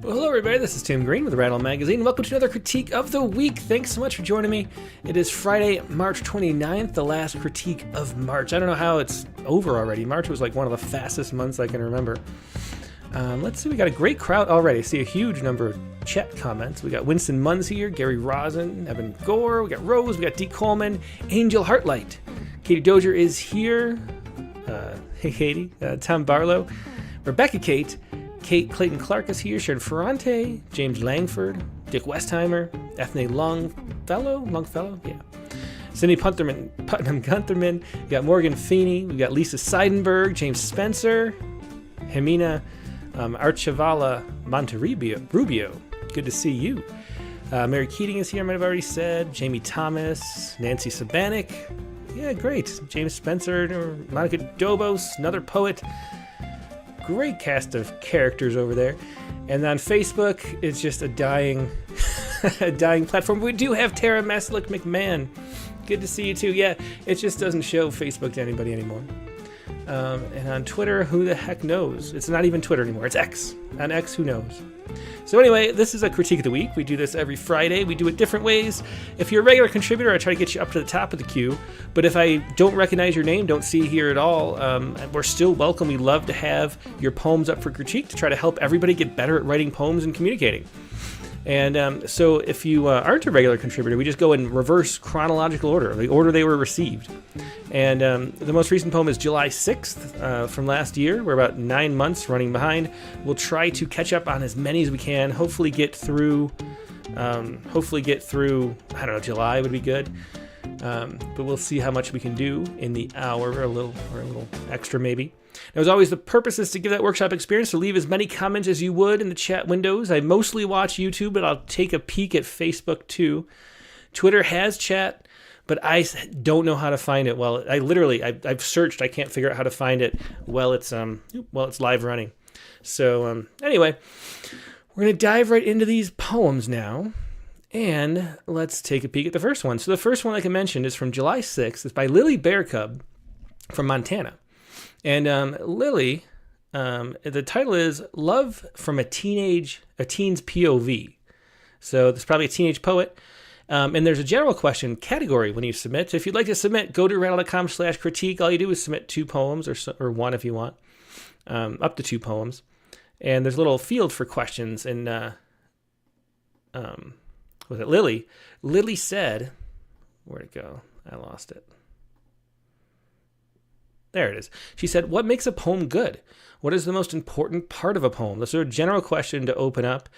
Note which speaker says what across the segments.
Speaker 1: Well, hello everybody, this is Tim Green with Rattle Magazine. Welcome to another Critique of the Week. Thanks so much for joining me. It is Friday, March 29th, the last critique of March. I don't know how it's over already. March was like one of the fastest months I can remember. Let's see, we got a great crowd already. I see a huge number of chat comments. We got Winston Munns here, Gary Rosen, Evan Gore, we got Rose, we got Dee Coleman, Angel Heartlight. Katie Dozier is here. Hey Katie. Tom Barlow, Rebecca Kate Clayton Clark is here, Sharon Ferrante, James Langford, Dick Westheimer, Ethne Longfellow, yeah. Cindy Putnam Guntherman, we got Morgan Feeney, we got Lisa Seidenberg, James Spencer, Jimena Archivala Monterrubio, good to see you. Mary Keating is here, I might have already said, Jamie Thomas, Nancy Sabanik, yeah, great, James Spencer, Monica Dobos, another poet. Great cast of characters over there. And on Facebook, it's just a dying platform. We do have Tara Maslick McMahon. Good to see you too. Yeah, it just doesn't show Facebook to anybody anymore. And on Twitter, who the heck knows? It's not even Twitter anymore. It's X. On X, who knows? So anyway, this is a Critique of the Week. We do this every Friday. We do it different ways. If you're a regular contributor, I try to get you up to the top of the queue. But if I don't recognize your name, don't see you here at all, we're still welcome. We love to have your poems up for critique to try to help everybody get better at writing poems and communicating. And so if you aren't a regular contributor, we just go in reverse chronological order, the order they were received. And the most recent poem is July 6th from last year. We're about 9 months running behind. We'll try to catch up on as many as we can. Hopefully get through, I don't know, July would be good. But we'll see how much we can do in the hour, or a little extra maybe. Now, as always, the purpose is to give that workshop experience, to leave as many comments as you would in the chat windows. I mostly watch YouTube, but I'll take a peek at Facebook too. Twitter has chat, but I don't know how to find it. Well, I've searched. I can't figure out how to find it while it's live running. So anyway, we're going to dive right into these poems now. And let's take a peek at the first one. So the first one, like I mentioned, is from July 6th. It's by Lily Bearcub from Montana. And Lily, the title is Love from a Teen's POV. So this is probably a teenage poet. And there's a general question category when you submit. So if you'd like to submit, go to rattle.com/critique. All you do is submit 2 poems or one if you want, up to 2 poems. And there's a little field for questions. And was it Lily? Lily said, where'd it go? I lost it. There it is. She said, what makes a poem good? What is the most important part of a poem? That's a general question to open up.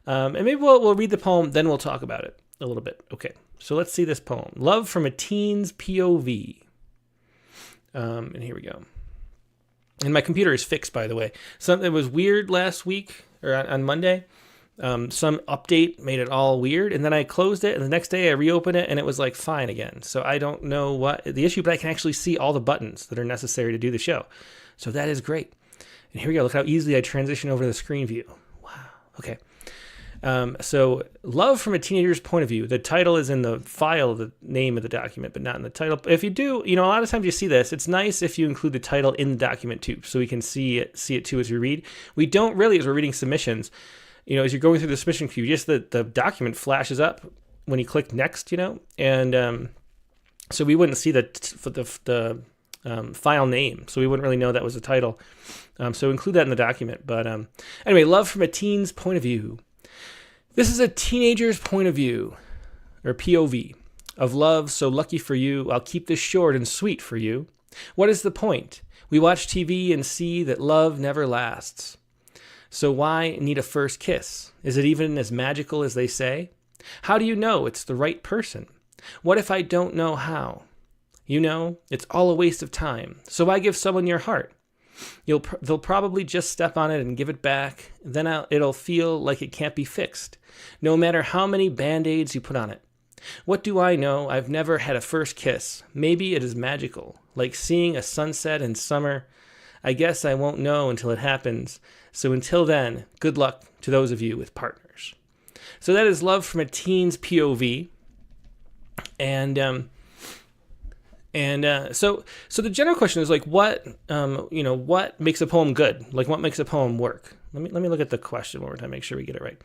Speaker 1: And maybe we'll read the poem, then we'll talk about it a little bit. Okay, so let's see this poem. Love from a Teen's POV. And here we go. And my computer is fixed, by the way. Something was weird last week, or on Monday. Some update made it all weird, and then I closed it, and the next day I reopened it, and it was like fine again. So I don't know what the issue, but I can actually see all the buttons that are necessary to do the show. So that is great. And here we go. Look how easily I transition over to the screen view. Wow. Okay. So Love from a Teenager's Point of View. The title is in the file, the name of the document, but not in the title. If you do, a lot of times you see this. It's nice if you include the title in the document too, so we can see it too as we read. We don't really, as we're reading submissions, as you're going through the submission queue, just the document flashes up when you click next, and so we wouldn't see the file name, so we wouldn't really know that was the title. So include that in the document. But anyway, Love from a Teen's Point of View. This is a teenager's point of view, or POV, of love so lucky for you. I'll keep this short and sweet for you. What is the point? We watch TV and see that love never lasts. So why need a first kiss? Is it even as magical as they say? How do you know it's the right person? What if I don't know how? It's all a waste of time. So why give someone your heart? They'll probably just step on it and give it back. Then it'll feel like it can't be fixed, no matter how many Band-Aids you put on it. What do I know? I've never had a first kiss. Maybe it is magical, like seeing a sunset in summer. I guess I won't know until it happens. So until then, good luck to those of you with partners. So that is Love from a Teen's POV. And so the general question is like, what makes a poem good? Like, what makes a poem work? Let me look at the question one more time, make sure we get it right.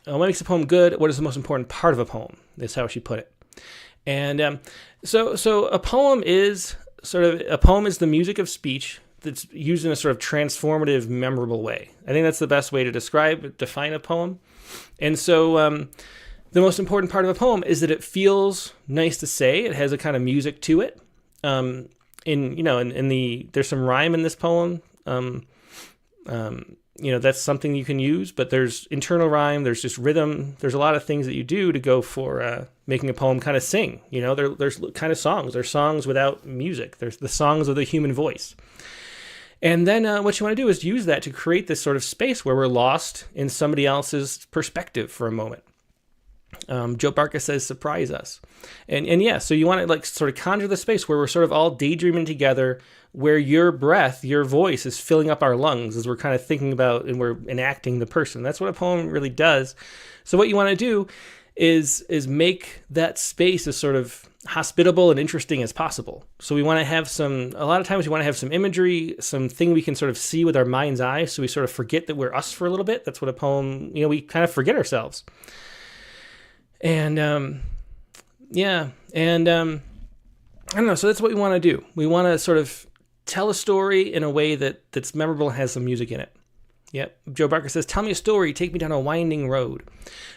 Speaker 1: What makes a poem good? What is the most important part of a poem? That's how she put it. And so a poem is the music of speech that's used in a sort of transformative, memorable way. I think that's the best way to define a poem. And so the most important part of a poem is that it feels nice to say. It has a kind of music to it. There's some rhyme in this poem. That's something you can use, but there's internal rhyme, there's just rhythm, there's a lot of things that you do to go for making a poem kind of sing. There's kind of songs. There's songs without music. There's the songs of the human voice. And then what you want to do is use that to create this sort of space where we're lost in somebody else's perspective for a moment. Joe Barca says, surprise us. And yeah, so you want to sort of conjure the space where we're sort of all daydreaming together, where your breath, your voice is filling up our lungs as we're kind of thinking about and we're enacting the person. That's what a poem really does. So what you want to do is make that space as sort of hospitable and interesting as possible. So we want to have a lot of times we want to have some imagery, something we can sort of see with our mind's eye. So we sort of forget that we're us for a little bit. That's what a poem, we kind of forget ourselves. And, I don't know. So that's what we want to do. We want to sort of tell a story in a way that's memorable and has some music in it. Yep. Joe Barker says, tell me a story. Take me down a winding road.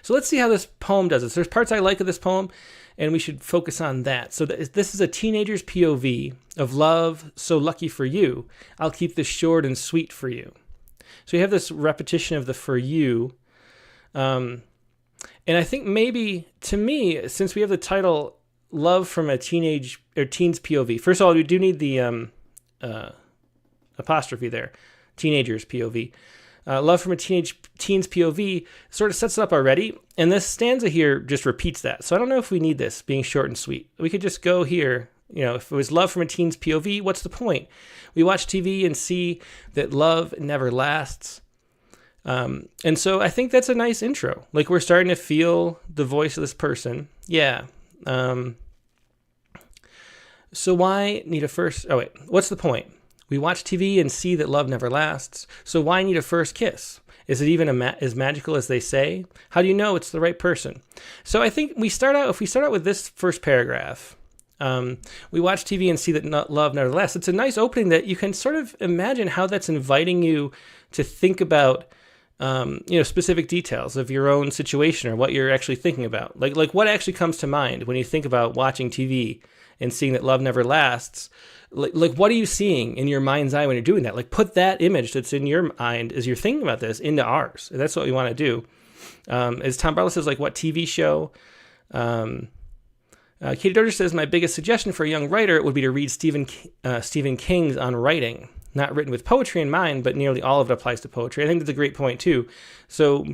Speaker 1: So let's see how this poem does this. There's parts I like of this poem, and we should focus on that. So this is a teenager's POV of love, so lucky for you. I'll keep this short and sweet for you. So you have this repetition of the for you. And I think maybe, to me, since we have the title Love from a Teen's POV, first of all, we do need the apostrophe there, teenager's POV. Love from a teens POV sort of sets it up already, and this stanza here just repeats that. So I don't know if we need this being short and sweet. We could just go here, if it was love from a teen's POV, what's the point? We watch TV and see that love never lasts. And so I think that's a nice intro. Like, we're starting to feel the voice of this person. Yeah. So why need a first... Oh, wait. What's the point? We watch TV and see that love never lasts. So why need a first kiss? Is it even as magical as they say? How do you know it's the right person? So I think if we start out with this first paragraph, we watch TV and see that love never lasts. It's a nice opening that you can sort of imagine how that's inviting you to think about specific details of your own situation or what you're actually thinking about. Like what actually comes to mind when you think about watching TV and seeing that love never lasts. Like what are you seeing in your mind's eye when you're doing that? Like, put that image that's in your mind as you're thinking about this into ours. And that's what we want to do. As Tom Barlow says, like, what TV show? Katie Dozier says, my biggest suggestion for a young writer would be to read Stephen King's On Writing. Not written with poetry in mind, but nearly all of it applies to poetry. I think that's a great point, too. So,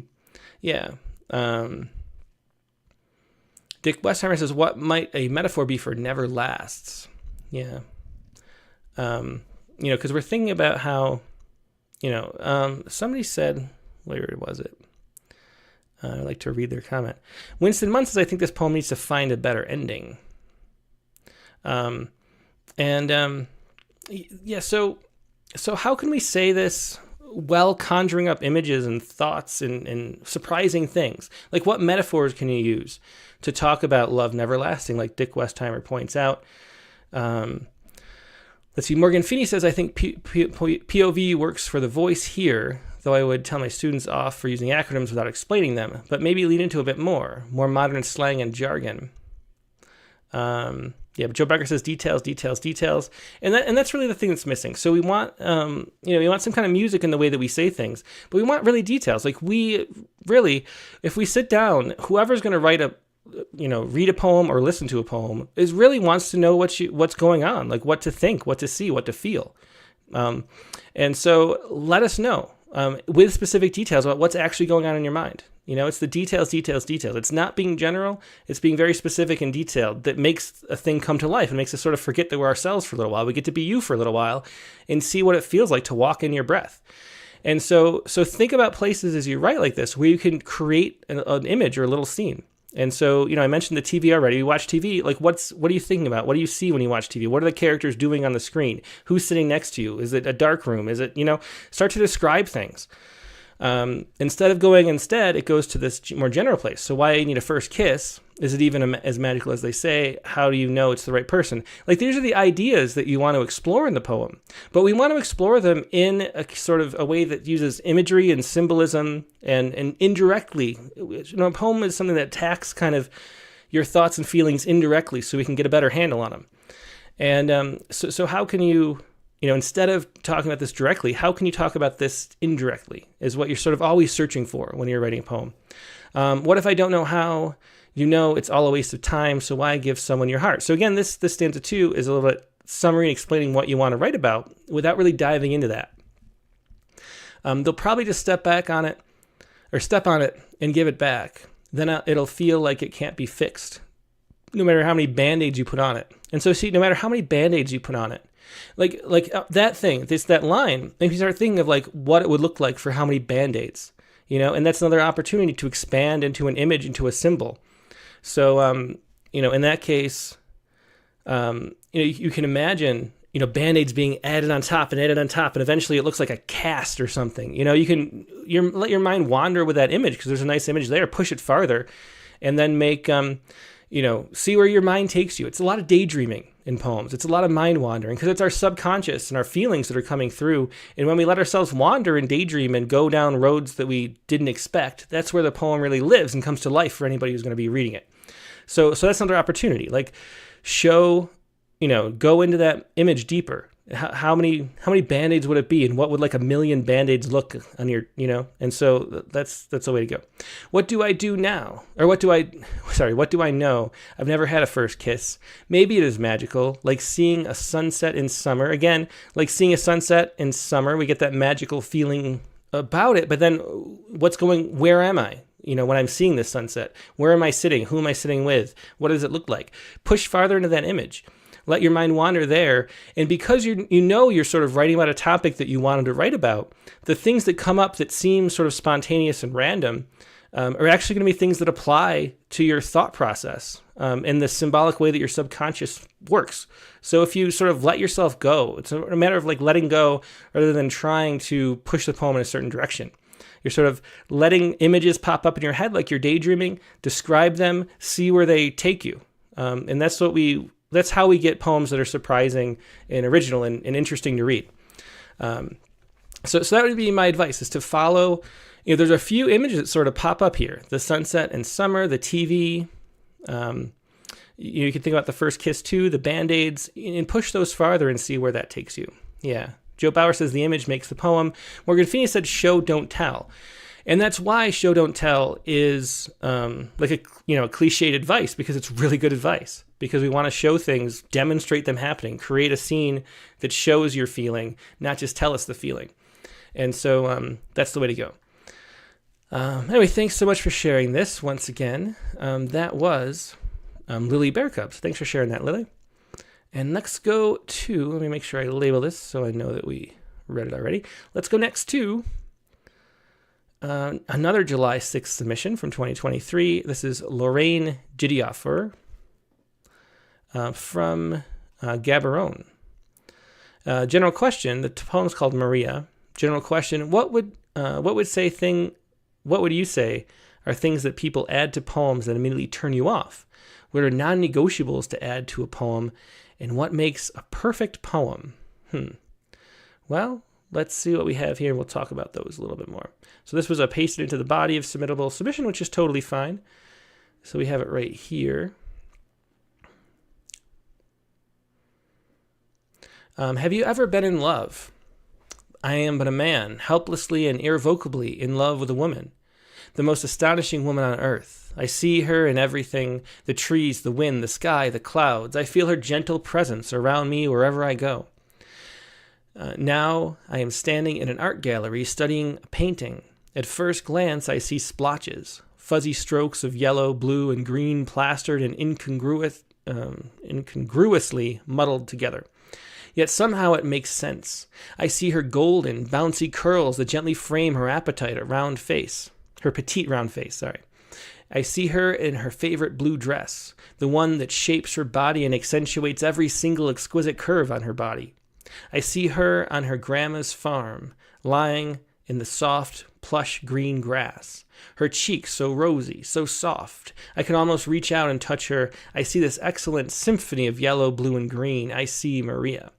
Speaker 1: yeah. Dick Westheimer says, what might a metaphor be for never lasts? Yeah. Because we're thinking about how, somebody said, where was it? I'd like to read their comment. Winston Munn says, I think this poem needs to find a better ending. So how can we say this while conjuring up images and thoughts and surprising things? Like, what metaphors can you use to talk about love never lasting, like Dick Westheimer points out? Let's see, Morgan Feeney says, I think POV works for the voice here, though I would tell my students off for using acronyms without explaining them, but maybe lean into a bit more modern slang and jargon. But Joe Barker says details, and that's really the thing that's missing. So we want, we want some kind of music in the way that we say things, but we want really details. Like, we really, if we sit down, whoever's going to read a poem or listen to a poem really wants to know what's going on, like what to think, what to see, what to feel. And so let us know with specific details about what's actually going on in your mind. It's the details. It's not being general. It's being very specific and detailed that makes a thing come to life and makes us sort of forget that we're ourselves for a little while. We get to be you for a little while and see what it feels like to walk in your breath. And so think about places as you write like this where you can create an image or a little scene. And so, I mentioned the TV already. You watch TV, like what are you thinking about? What do you see when you watch TV? What are the characters doing on the screen? Who's sitting next to you? Is it a dark room? Is it, start to describe things. Instead, it goes to this more general place. So why you need a first kiss? Is it even as magical as they say? How do you know it's the right person? Like, these are the ideas that you want to explore in the poem, but we want to explore them in a sort of a way that uses imagery and symbolism and indirectly. A poem is something that attacks kind of your thoughts and feelings indirectly, so we can get a better handle on them. And so how can you, instead of talking about this directly, how can you talk about this indirectly, is what you're sort of always searching for when you're writing a poem. What if I don't know how? It's all a waste of time, so why give someone your heart? So again, this stanza 2 is a little bit summary and explaining what you want to write about without really diving into that. They'll probably just step on it and give it back. Then it'll feel like it can't be fixed, no matter how many Band-Aids you put on it. And so no matter how many Band-Aids you put on it, like that thing, it's that line, maybe you start thinking of like what it would look like for how many Band-Aids, and that's another opportunity to expand into an image, into a symbol. So, in that case, you can imagine, Band-Aids being added on top, and eventually it looks like a cast or something. You can let your mind wander with that image, because there's a nice image there, push it farther, and then make, see where your mind takes you. It's a lot of daydreaming in poems. It's a lot of mind wandering, because it's our subconscious and our feelings that are coming through. And when we let ourselves wander and daydream and go down roads that we didn't expect, that's where the poem really lives and comes to life for anybody who's going to be reading it. So that's another opportunity. Like, go into that image deeper. How many Band-Aids would it be, and what would like a million Band-Aids look on your, And so that's the way to go. What do I do now? Or what do I know? I've never had a first kiss. Maybe it is magical, like seeing a sunset in summer. Again, like seeing a sunset in summer, we get that magical feeling about it. But then where am I? When I'm seeing this sunset, where am I sitting? Who am I sitting with? What does it look like? Push farther into that image. Let your mind wander there. And because you're sort of writing about a topic that you wanted to write about, the things that come up that seem sort of spontaneous and random are actually going to be things that apply to your thought process in the symbolic way that your subconscious works. So if you sort of let yourself go, it's a matter of like letting go rather than trying to push the poem in a certain direction. You're sort of letting images pop up in your head like you're daydreaming, describe them, see where they take you. And that's how we get poems that are surprising and original and interesting to read. So that would be my advice, is to follow, there's a few images that sort of pop up here. The sunset in summer, the TV, you can think about the first kiss too, the Band-Aids, and push those farther and see where that takes you. Yeah. Joe Bauer says the image makes the poem. Morgan Feeney said show, don't tell. And that's why show, don't tell is like a cliched advice, because it's really good advice. Because we want to show things, demonstrate them happening, create a scene that shows your feeling, not just tell us the feeling. And so that's the way to go. Anyway, thanks so much for sharing this once again. That was Lily Bear Cubs. Thanks for sharing that, Lily. And let's go to, let me make sure I label this so I know that we read it already. Let's go next to another July 6th submission from 2023. This is Lorraine Gidiafer from Gaborone. General question, the poem's called Maria. General question, what would you say are things that people add to poems that immediately turn you off? What are non-negotiables to add to a poem? And what makes a perfect poem? Well, let's see what we have here, and we'll talk about those a little bit more. So this was pasted into the body of submittable submission, which is totally fine. So we have it right here. Have you ever been in love? I am but a man, helplessly and irrevocably in love with a woman, the most astonishing woman on earth. I see her in everything, the trees, the wind, the sky, the clouds. I feel her gentle presence around me wherever I go. Now I am standing in an art gallery studying a painting. At first glance, I see splotches, fuzzy strokes of yellow, blue, and green plastered and incongruously muddled together. Yet somehow it makes sense. I see her golden, bouncy curls that gently frame her petite round face, I see her in her favorite blue dress, the one that shapes her body and accentuates every single exquisite curve on her body. I see her on her grandma's farm, lying in the soft, plush green grass. Her cheeks so rosy, so soft. I can almost reach out and touch her. I see this excellent symphony of yellow, blue, and green. I see Maria.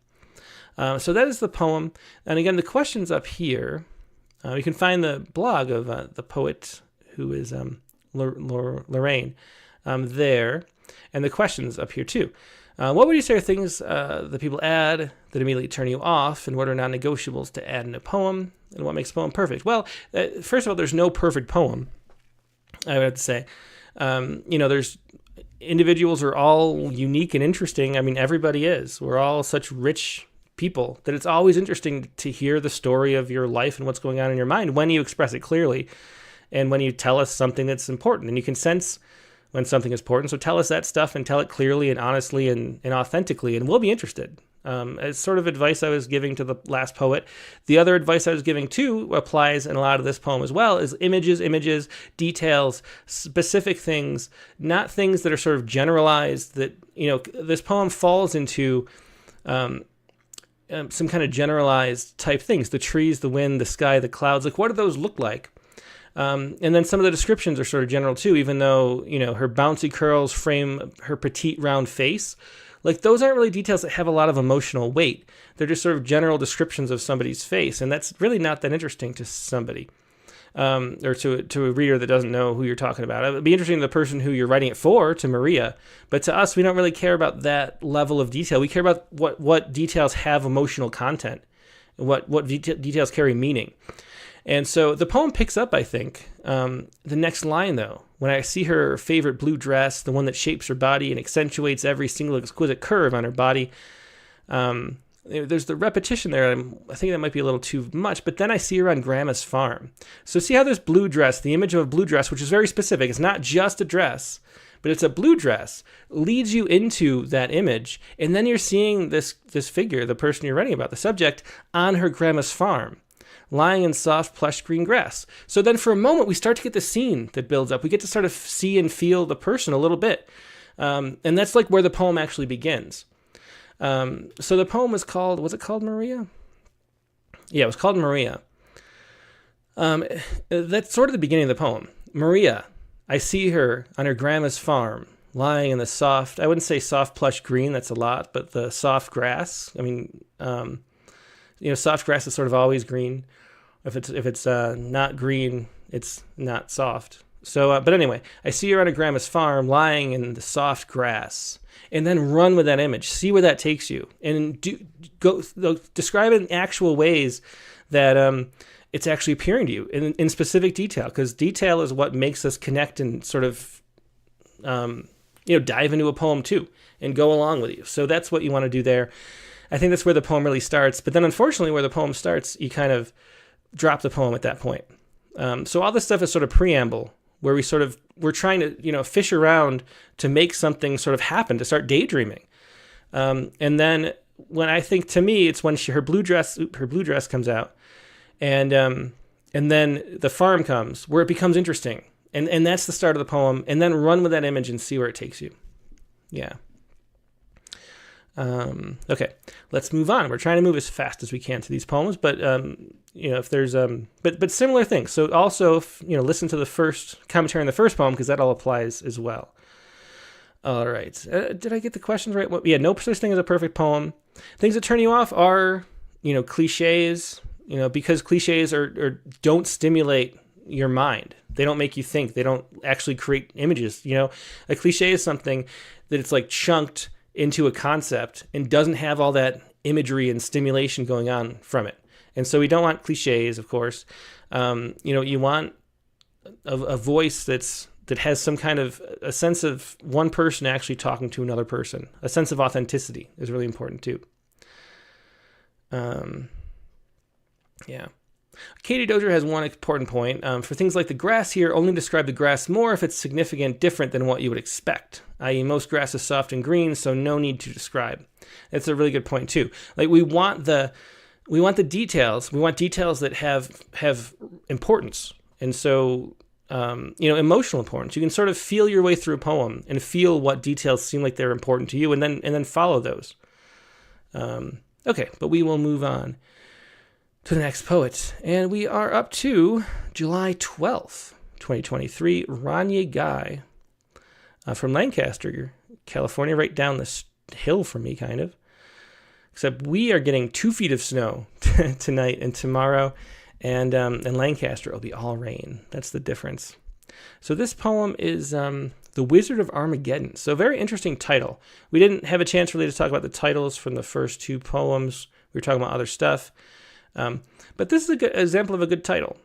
Speaker 1: So that is the poem. And again, the question's up here. You can find the blog of the poet, who is Lorraine, there. And the question's up here too. What would you say are things that people add that immediately turn you off, and what are non-negotiables to add in a poem, and what makes a poem perfect? Well, first of all, there's no perfect poem, I would have to say. There's individuals are all unique and interesting. I mean, everybody is. We're all such rich people that it's always interesting to hear the story of your life and what's going on in your mind when you express it clearly and when you tell us something that's important. And you can sense when something is important. So tell us that stuff and tell it clearly and honestly and authentically, and we'll be interested. As sort of advice I was giving to the last poet, the other advice I was giving too applies in a lot of this poem as well, is images, details, specific things, not things that are sort of generalized that, this poem falls into some kind of generalized type things. The trees, the wind, the sky, the clouds, like what do those look like? And then some of the descriptions are sort of general too, even though, her bouncy curls frame her petite round face. Like those aren't really details that have a lot of emotional weight. They're just sort of general descriptions of somebody's face. And that's really not that interesting to somebody, or to a reader that doesn't know who you're talking about. It would be interesting to the person who you're writing it for, to Maria. But to us, we don't really care about that level of detail. We care about what details have emotional content, what details carry meaning. And so the poem picks up, I think, the next line, though. When I see her favorite blue dress, the one that shapes her body and accentuates every single exquisite curve on her body, there's the repetition there. I think that might be a little too much. But then I see her on Grandma's farm. So see how this blue dress, the image of a blue dress, which is very specific. It's not just a dress, but it's a blue dress, leads you into that image. And then you're seeing this figure, the person you're writing about, the subject, on her grandma's farm, lying in soft, plush green grass. So then for a moment, we start to get the scene that builds up. We get to sort of see and feel the person a little bit. And that's like where the poem actually begins. So the poem was it called Maria? Yeah, it was called Maria. That's sort of the beginning of the poem. Maria, I see her on her grandma's farm, lying in the soft, I wouldn't say soft, plush green, that's a lot, but the soft grass. I mean, soft grass is sort of always green. If it's not green, it's not soft. So, but anyway, I see her on her grandma's farm, lying in the soft grass, and then run with that image. See where that takes you, and describe it in actual ways that it's actually appearing to you in specific detail, because detail is what makes us connect and sort of dive into a poem too and go along with you. So that's what you want to do there. I think that's where the poem really starts. But then unfortunately where the poem starts, you kind of drop the poem at that point. So all this stuff is sort of preamble, where we're trying to, fish around to make something sort of happen, to start daydreaming. And then when I think, to me, it's when her blue dress comes out, and then the farm comes, where it becomes interesting. And that's the start of the poem. And then run with that image and see where it takes you. Yeah. Okay, let's move on. We're trying to move as fast as we can to these poems, but if there's but similar things. So also, listen to the first commentary on the first poem, because that all applies as well. All right, did I get the questions right? Well, yeah, no such thing as a perfect poem. Things that turn you off are cliches. Because cliches are don't stimulate your mind. They don't make you think. They don't actually create images. A cliche is something that it's like chunked into a concept and doesn't have all that imagery and stimulation going on from it. And so we don't want cliches, of course. You want a voice that has some kind of a sense of one person actually talking to another person. A sense of authenticity is really important too. Yeah. Katie Dozier has one important point. For things like the grass here, only describe the grass more if it's significant different than what you would expect, i.e. most grass is soft and green, so no need to describe. That's a really good point too. Like we want the details. We want details that have importance. And so emotional importance. You can sort of feel your way through a poem and feel what details seem like they're important to you, and then follow those. Okay, but we will move on to the next poet, and we are up to July 12th, 2023. Rania Guy from Lancaster, California, right down the hill from me, kind of. Except we are getting 2 feet of snow tonight and tomorrow, and Lancaster will be all rain. That's the difference. So this poem is The Wizard of Armageddon. So very interesting title. We didn't have a chance really to talk about the titles from the first 2 poems. We were talking about other stuff. But this is a good example of a good title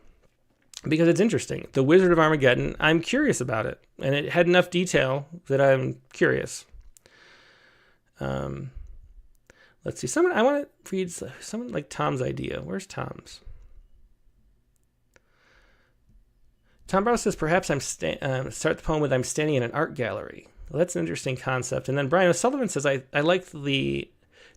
Speaker 1: because it's interesting. The Wizard of Armageddon. I'm curious about it, and it had enough detail that I'm curious. Let's see. I want to read someone like Tom's idea. Where's Tom's? Tom Brown says, perhaps start the poem with I'm standing in an art gallery. Well, that's an interesting concept. And then Brian O'Sullivan says, I like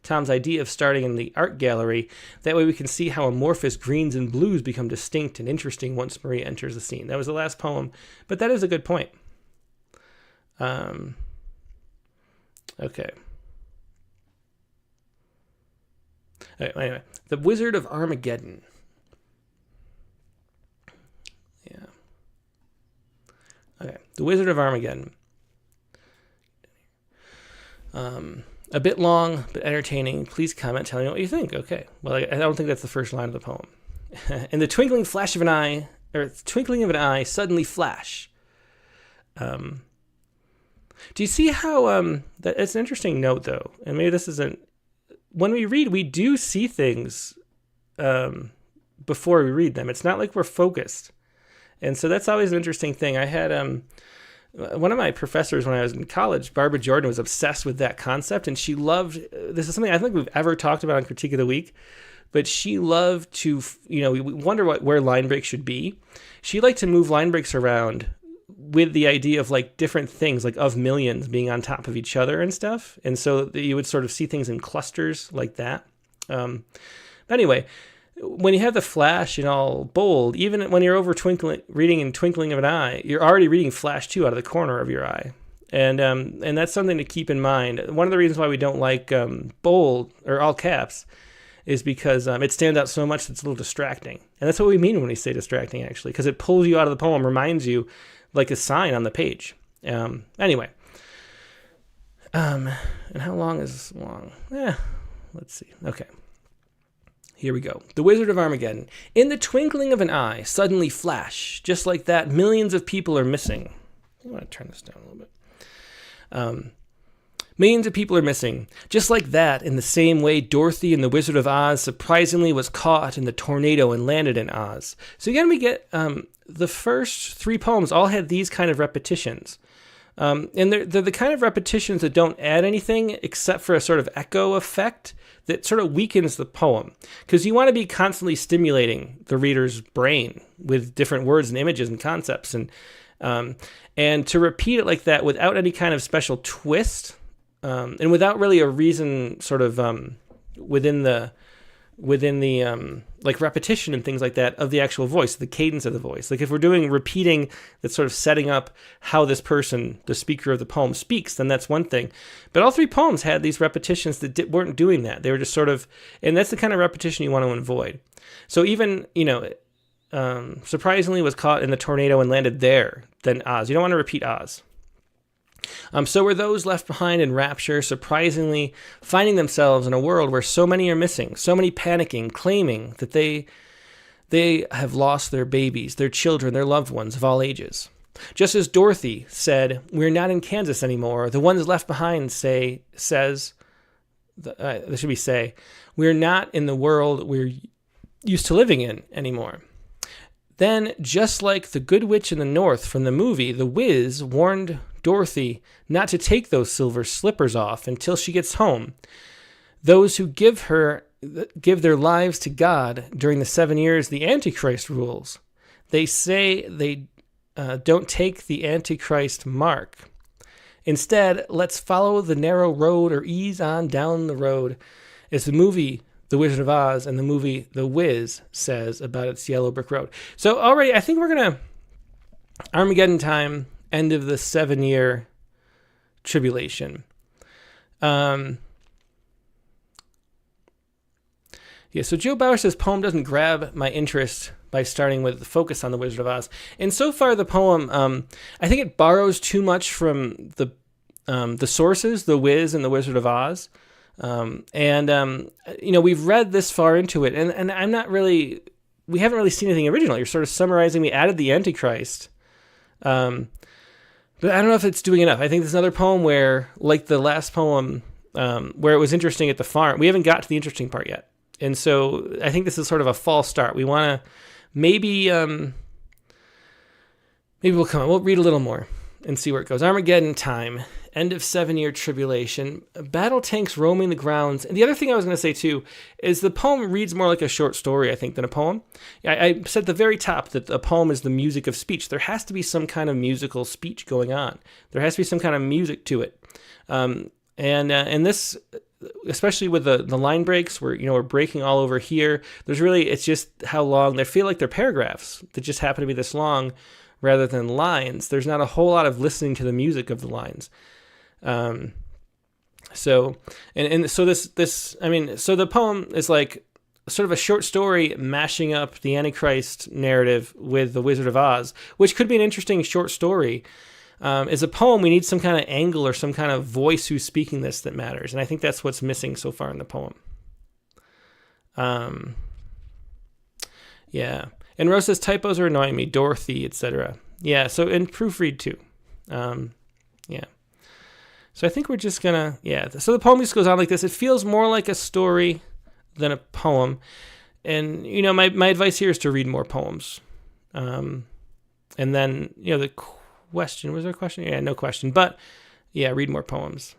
Speaker 1: Tom's idea of starting in the art gallery. That way we can see how amorphous greens and blues become distinct and interesting once Maria enters the scene. That was the last poem, but that is a good point. Okay. Anyway, The Wizard of Armageddon. Yeah. Okay, The Wizard of Armageddon. A bit long, but entertaining. Please comment, tell me what you think. Okay, well, I don't think that's the first line of the poem. In the twinkling of an eye, suddenly flash. Do you see how that? It's an interesting note, though, and maybe this isn't. When we read, we do see things before we read them. It's not like we're focused. And so that's always an interesting thing. I had one of my professors when I was in college, Barbara Jordan, was obsessed with that concept. And she loved, this is something I don't think we've ever talked about on Critique of the Week, but she loved to, we wonder where line breaks should be. She liked to move line breaks around with the idea of like different things, like of millions being on top of each other and stuff. And so you would sort of see things in clusters like that. But anyway, when you have the flash in all bold, even when you're reading in twinkling of an eye, you're already reading flash 2 out of the corner of your eye. And that's something to keep in mind. One of the reasons why we don't like bold or all caps is because it stands out so much that it's a little distracting. And that's what we mean when we say distracting, actually, because it pulls you out of the poem, reminds you like a sign on the page. Anyway. And how long is long? Let's see. Okay. Here we go. The Wizard of Armageddon. In the twinkling of an eye, suddenly flash. Just like that, millions of people are missing. I want to turn this down a little bit. Millions of people are missing. Just like that, in the same way Dorothy and the Wizard of Oz surprisingly was caught in the tornado and landed in Oz. So again, we get the first 3 poems all had these kind of repetitions. And they're the kind of repetitions that don't add anything except for a sort of echo effect that sort of weakens the poem. Because you want to be constantly stimulating the reader's brain with different words and images and concepts. And to repeat it like that without any kind of special twist, and without really a reason sort of within the like repetition and things like that of the actual voice, the cadence of the voice. Like if we're doing repeating that's sort of setting up how this person, the speaker of the poem, speaks, then that's one thing. But all 3 poems had these repetitions that weren't doing that. They were just sort of, and that's the kind of repetition you want to avoid. So even, surprisingly was caught in the tornado and landed there than Oz. You don't want to repeat Oz. So were those left behind in rapture, surprisingly finding themselves in a world where so many are missing, so many panicking, claiming that they have lost their babies, their children, their loved ones of all ages. Just as Dorothy said, "We're not in Kansas anymore," the ones left behind say, "We're not in the world we're used to living in anymore." Then, just like the Good Witch in the North from the movie The Wiz warned Dorothy not to take those silver slippers off until she gets home, those who give their lives to God during the 7 years the Antichrist rules, they say they don't take the Antichrist mark. Instead, let's follow the narrow road or ease on down the road, as the movie The Wizard of Oz and the movie The Wiz says about its yellow brick road. So already, I think we're going to Armageddon time, end of the 7-year tribulation. Yeah, so Joe Bauer says poem doesn't grab my interest by starting with the focus on the Wizard of Oz. And so far the poem, I think it borrows too much from the sources, The Wiz and the Wizard of Oz. We've read this far into it, and we haven't really seen anything original. You're sort of summarizing. We added the Antichrist. But I don't know if it's doing enough. I think there's another poem where, like the last poem, where it was interesting at the farm, we haven't got to the interesting part yet. And so I think this is sort of a false start. We want to maybe we'll read a little more and see where it goes. Armageddon time, end of 7-year tribulation, battle tanks roaming the grounds. And the other thing I was going to say too is the poem reads more like a short story, I think, than a poem. I said at the very top that a poem is the music of speech. There has to be some kind of musical speech going on. There has to be some kind of music to it. And this, especially with the line breaks, where we're breaking all over here. It's just how long they feel like they're paragraphs that just happen to be this long, rather than lines. There's not a whole lot of listening to the music of the lines. So the poem is like sort of a short story mashing up the Antichrist narrative with the Wizard of Oz, which could be an interesting short story. As a poem, we need some kind of angle or some kind of voice who's speaking this that matters. And I think that's what's missing so far in the poem. Yeah. And Rose says, typos are annoying me, Dorothy, etc. Yeah, so, and proofread too. Yeah. So I think we're just gonna, so the poem just goes on like this. It feels more like a story than a poem. And, my advice here is to read more poems. And then, the question, was there a question? Yeah, no question. But, read more poems.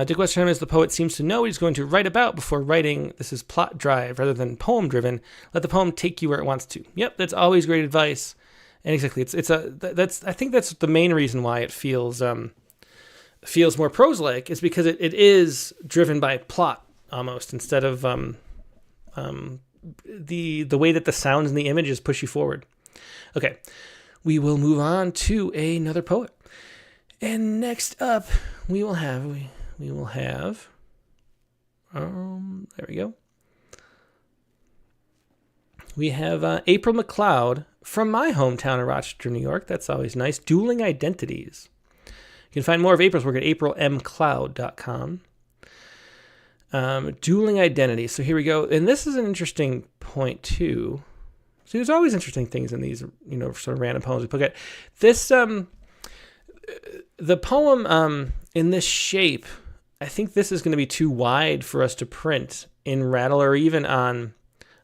Speaker 1: Dick Westerheim, as the poet, seems to know what he's going to write about before writing. This is plot drive rather than poem driven. Let the poem take you where it wants to. Yep, that's always great advice. And exactly, I think that's the main reason why it feels more prose-like, is because it is driven by plot almost, instead of the way that the sounds and the images push you forward. Okay, we will move on to another poet. And next up, we will have, there we go. We have April McLeod from my hometown of Rochester, New York. That's always nice. Dueling Identities. You can find more of April's work at aprilmcloud.com. Dueling Identities. So here we go. And this is an interesting point too. So there's always interesting things in these, sort of random poems we look at. This, the poem in this shape, I think this is going to be too wide for us to print in Rattle, or even on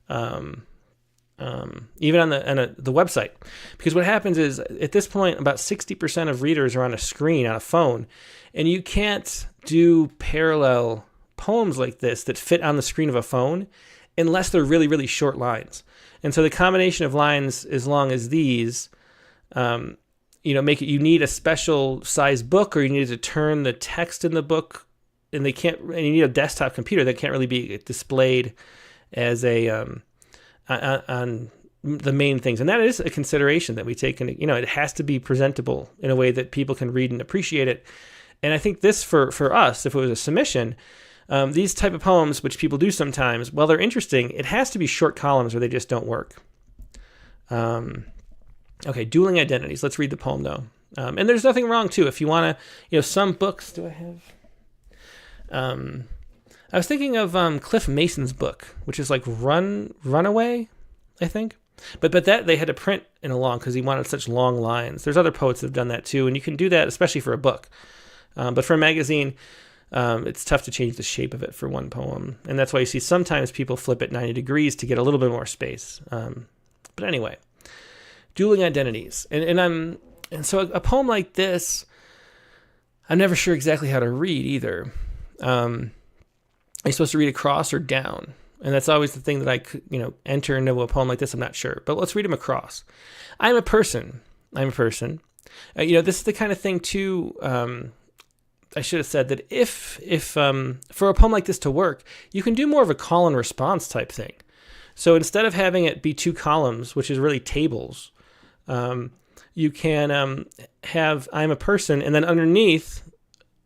Speaker 1: the website, because what happens is at this point about 60% of readers are on a screen on a phone, and you can't do parallel poems like this that fit on the screen of a phone unless they're really, really short lines. And so the combination of lines as long as these, make it, you need a special size book, or you need to turn the text in the book, and you need a desktop computer that can't really be displayed as a on the main things. And that is a consideration that we take into, it has to be presentable in a way that people can read and appreciate it. And I think this, for us, if it was a submission, these type of poems, which people do sometimes, while they're interesting, it has to be short columns or they just don't work. Okay, Dueling Identities. Let's read the poem though. And there's nothing wrong too. If you want to, some books, do I have? I was thinking of Cliff Mason's book, which is like Runaway, I think. But that they had to print in a long, because he wanted such long lines. There's other poets that have done that too, and you can do that especially for a book. But for a magazine, it's tough to change the shape of it for one poem. And that's why you see sometimes people flip it 90 degrees to get a little bit more space. But anyway, Dueling Identities. And so a poem like this, I'm never sure exactly how to read either. Are you supposed to read across or down? And that's always the thing that I could, enter into a poem like this. I'm not sure, but let's read them across. I'm a person. This is the kind of thing too. I should have said that if for a poem like this to work, you can do more of a call and response type thing. So instead of having it be 2 columns, which is really tables, you can have I'm a person, and then underneath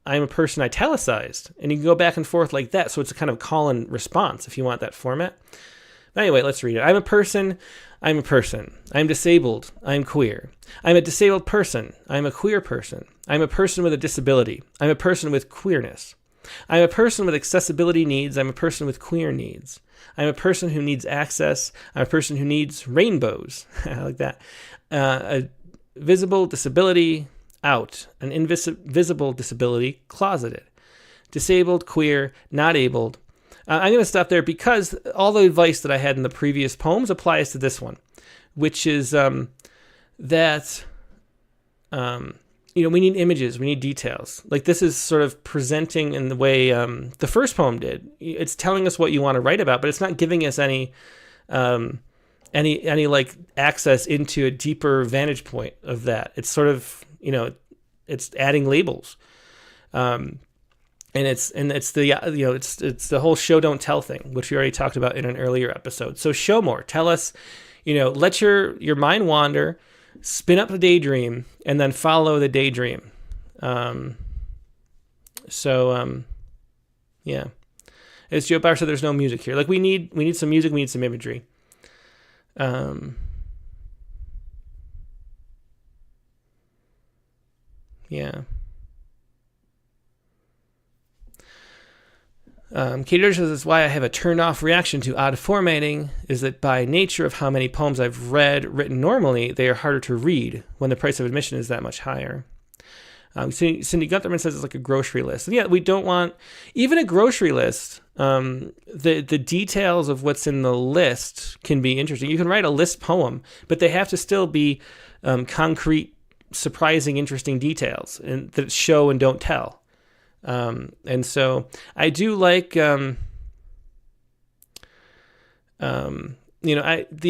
Speaker 1: I'm a person italicized, and you can go back and forth like that. So it's a kind of call and response if you want that format. But anyway, let's read it. I'm a person. I'm a person. I'm disabled. I'm queer. I'm a disabled person. I'm a queer person. I'm a person with a disability. I'm a person with queerness. I'm a person with accessibility needs. I'm a person with queer needs. I'm a person who needs access. I'm a person who needs rainbows. I like that. A visible disability, out. An invisible disability, closeted. Disabled, queer, not abled. I'm going to stop there because all the advice that I had in the previous poems applies to this one, which is that we need images, we need details. Like this is sort of presenting in the way the first poem did. It's telling us what you want to write about, but it's not giving us any like access into a deeper vantage point of that. It's sort of it's adding labels. And it's the whole show don't tell thing, which we already talked about in an earlier episode. So show more. Tell us, let your mind wander, spin up the daydream, and then follow the daydream. Yeah. As Joe Bauer said, there's no music here. Like we need some music, we need some imagery. Yeah. Katie Dirge says, that's why I have a turned off reaction to odd formatting, is that by nature of how many poems I've written normally, they are harder to read when the price of admission is that much higher. Cindy Guntherman says it's like a grocery list. And yeah, we don't want, even a grocery list, the details of what's in the list can be interesting. You can write a list poem, but they have to still be concrete, surprising, interesting details and that show and don't tell. And so I do like, the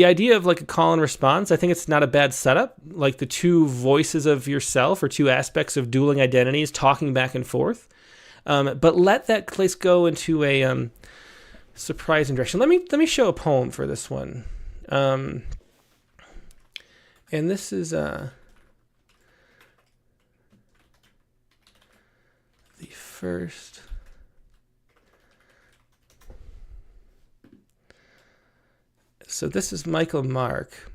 Speaker 1: idea of like a call and response. I think it's not a bad setup, like the 2 voices of yourself or 2 aspects of dueling identities talking back and forth. But let that place go into a, surprising direction. Let me show a poem for this one. And this is, the first. So this is Michael Mark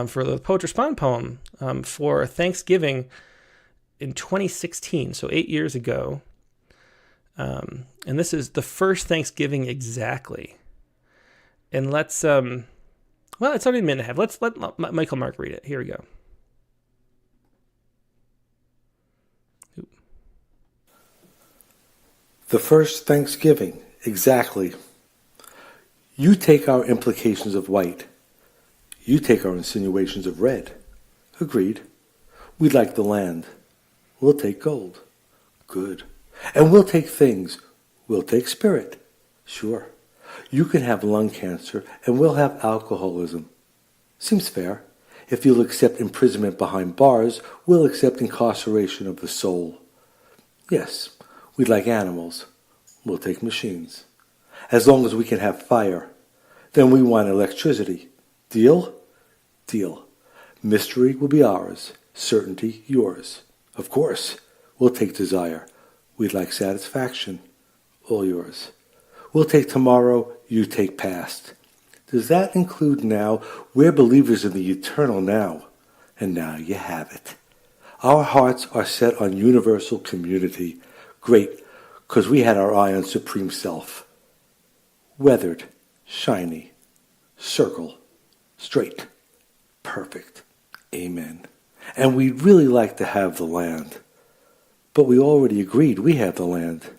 Speaker 1: for the Poet Respond poem for Thanksgiving in 2016, so 8 years ago. And this is the first Thanksgiving exactly. And let's, it's only a minute and a half. Let's let Michael Mark read it. Here we go.
Speaker 2: The first Thanksgiving, exactly. You take our implications of white. You take our insinuations of red. Agreed. We'd like the land. We'll take gold. Good. And we'll take things. We'll take spirit. Sure. You can have lung cancer and we'll have alcoholism. Seems fair. If you'll accept imprisonment behind bars, we'll accept incarceration of the soul. Yes. We'd like animals. We'll take machines. As long as we can have fire. Then we want electricity. Deal? Deal. Mystery will be ours. Certainty yours. Of course. We'll take desire. We'd like satisfaction. All yours. We'll take tomorrow. You take past. Does that include now? We're believers in the eternal now. And now you have it. Our hearts are set on universal community. Great, because we had our eye on Supreme Self. Weathered, shiny, circle, straight, perfect. Amen. And we'd really like to have the land. But we already agreed we have the land.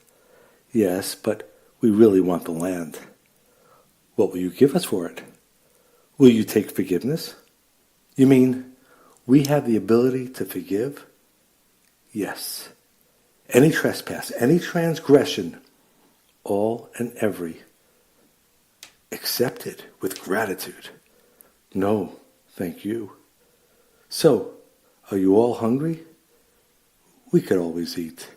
Speaker 2: Yes, but we really want the land. What will you give us for it? Will you take forgiveness? You mean we have the ability to forgive? Yes. Any trespass, any transgression, all and every, accepted with gratitude. No, thank you. So, are you all hungry? We could always eat.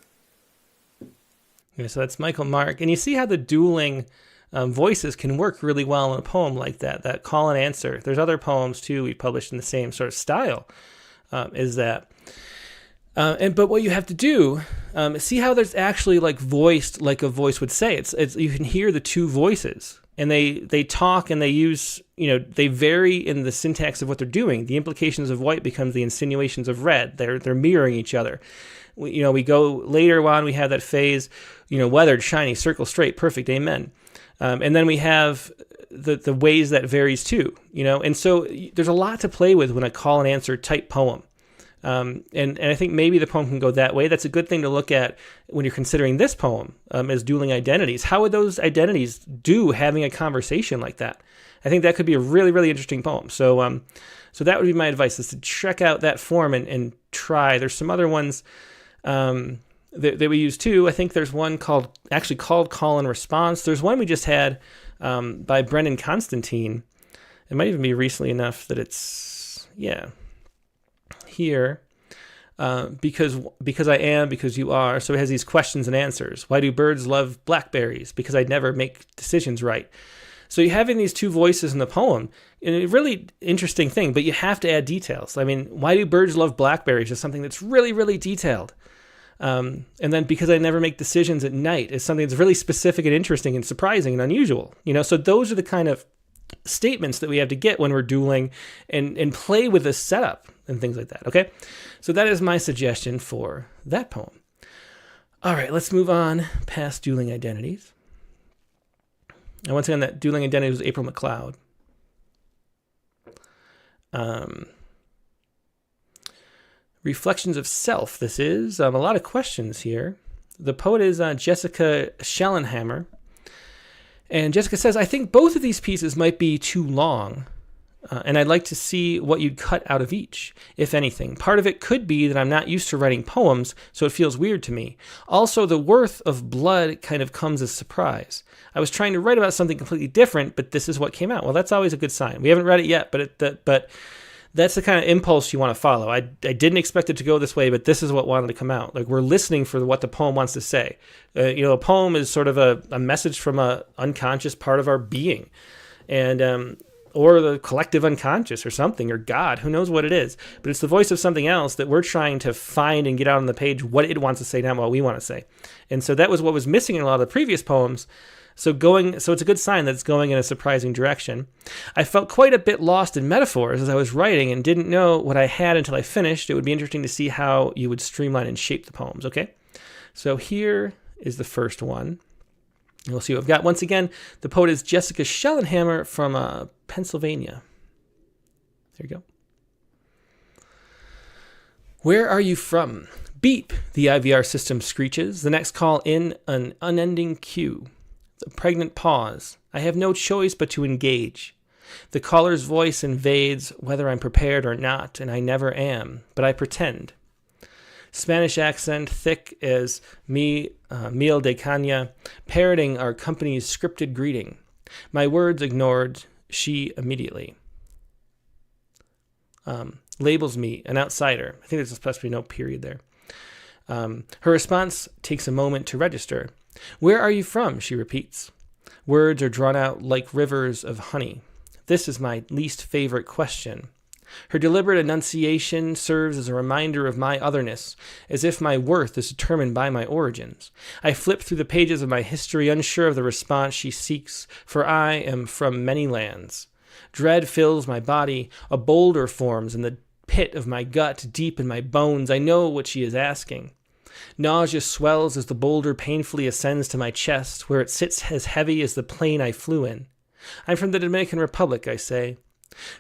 Speaker 1: Yeah, so that's Michael Mark. And you see how the dueling voices can work really well in a poem like that call and answer. There's other poems too we published in the same sort of style, is that. But what you have to do, see how there's actually like voiced like a voice would say. It's you can hear the two voices, and they talk and they use, they vary in the syntax of what they're doing. The implications of white becomes the insinuations of red. They're mirroring each other. We go later on, we have that phase, weathered, shiny, circle, straight, perfect, amen. And then we have the ways that varies too, and so there's a lot to play with when a call and answer type poem. And I think maybe the poem can go that way. That's a good thing to look at when you're considering this poem as dueling identities. How would those identities do having a conversation like that? I think that could be a really, really interesting poem. So that would be my advice, is to check out that form and try. There's some other ones that we use too. I think there's one called Call and Response. There's one we just had by Brendan Constantine. It might even be recently enough that it's, here, because I am, because you are. So it has these questions and answers. Why do birds love blackberries? Because I never make decisions right. So you're having these two voices in the poem, and a really interesting thing, but you have to add details. I mean, why do birds love blackberries is something that's really, really detailed. And then because I never make decisions at night is something that's really specific and interesting and surprising and unusual. So those are the kind of statements that we have to get when we're dueling and play with the setup and things like that. Okay. So that is my suggestion for that poem. All right, let's move on past dueling identities. And once again, that dueling identity was April McLeod. Reflections of Self. This is a lot of questions here. The poet is Jessica Schellenhammer. And Jessica says, I think both of these pieces might be too long, and I'd like to see what you'd cut out of each, if anything. Part of it could be that I'm not used to writing poems, so it feels weird to me. Also, the worth of blood kind of comes as a surprise. I was trying to write about something completely different, but this is what came out. Well, that's always a good sign. We haven't read it yet, but that's the kind of impulse you want to follow. I didn't expect it to go this way, but this is what wanted to come out. Like, we're listening for what the poem wants to say. A poem is sort of a message from a unconscious part of our being, and or the collective unconscious or something, or God, who knows what it is. But it's the voice of something else that we're trying to find and get out on the page what it wants to say, not what we want to say. And so that was what was missing in a lot of the previous poems. So it's a good sign that it's going in a surprising direction. I felt quite a bit lost in metaphors as I was writing and didn't know what I had until I finished. It would be interesting to see how you would streamline and shape the poems, okay? So here is the first one. We'll see what I've got. Once again, the poet is Jessica Schellenhammer from Pennsylvania. There you go. Where are you from? Beep, the IVR system screeches. The next call in an unending queue. A pregnant pause. I have no choice but to engage. The caller's voice invades whether I'm prepared or not, and I never am, but I pretend. Spanish accent thick as miel de caña, parroting our company's scripted greeting. My words ignored, she immediately labels me an outsider. I think there's supposed to be no period there. Her response takes a moment to register. Where are you from? She repeats. Words are drawn out like rivers of honey. This is my least favorite question. Her deliberate enunciation serves as a reminder of my otherness, as if my worth is determined by my origins. I flip through the pages of my history, unsure of the response she seeks, for I am from many lands. Dread fills my body, a boulder forms in the pit of my gut, deep in my bones. I know what she is asking. Nausea swells as the boulder painfully ascends to my chest, where it sits as heavy as the plane I flew in. I'm from the Dominican Republic, I say.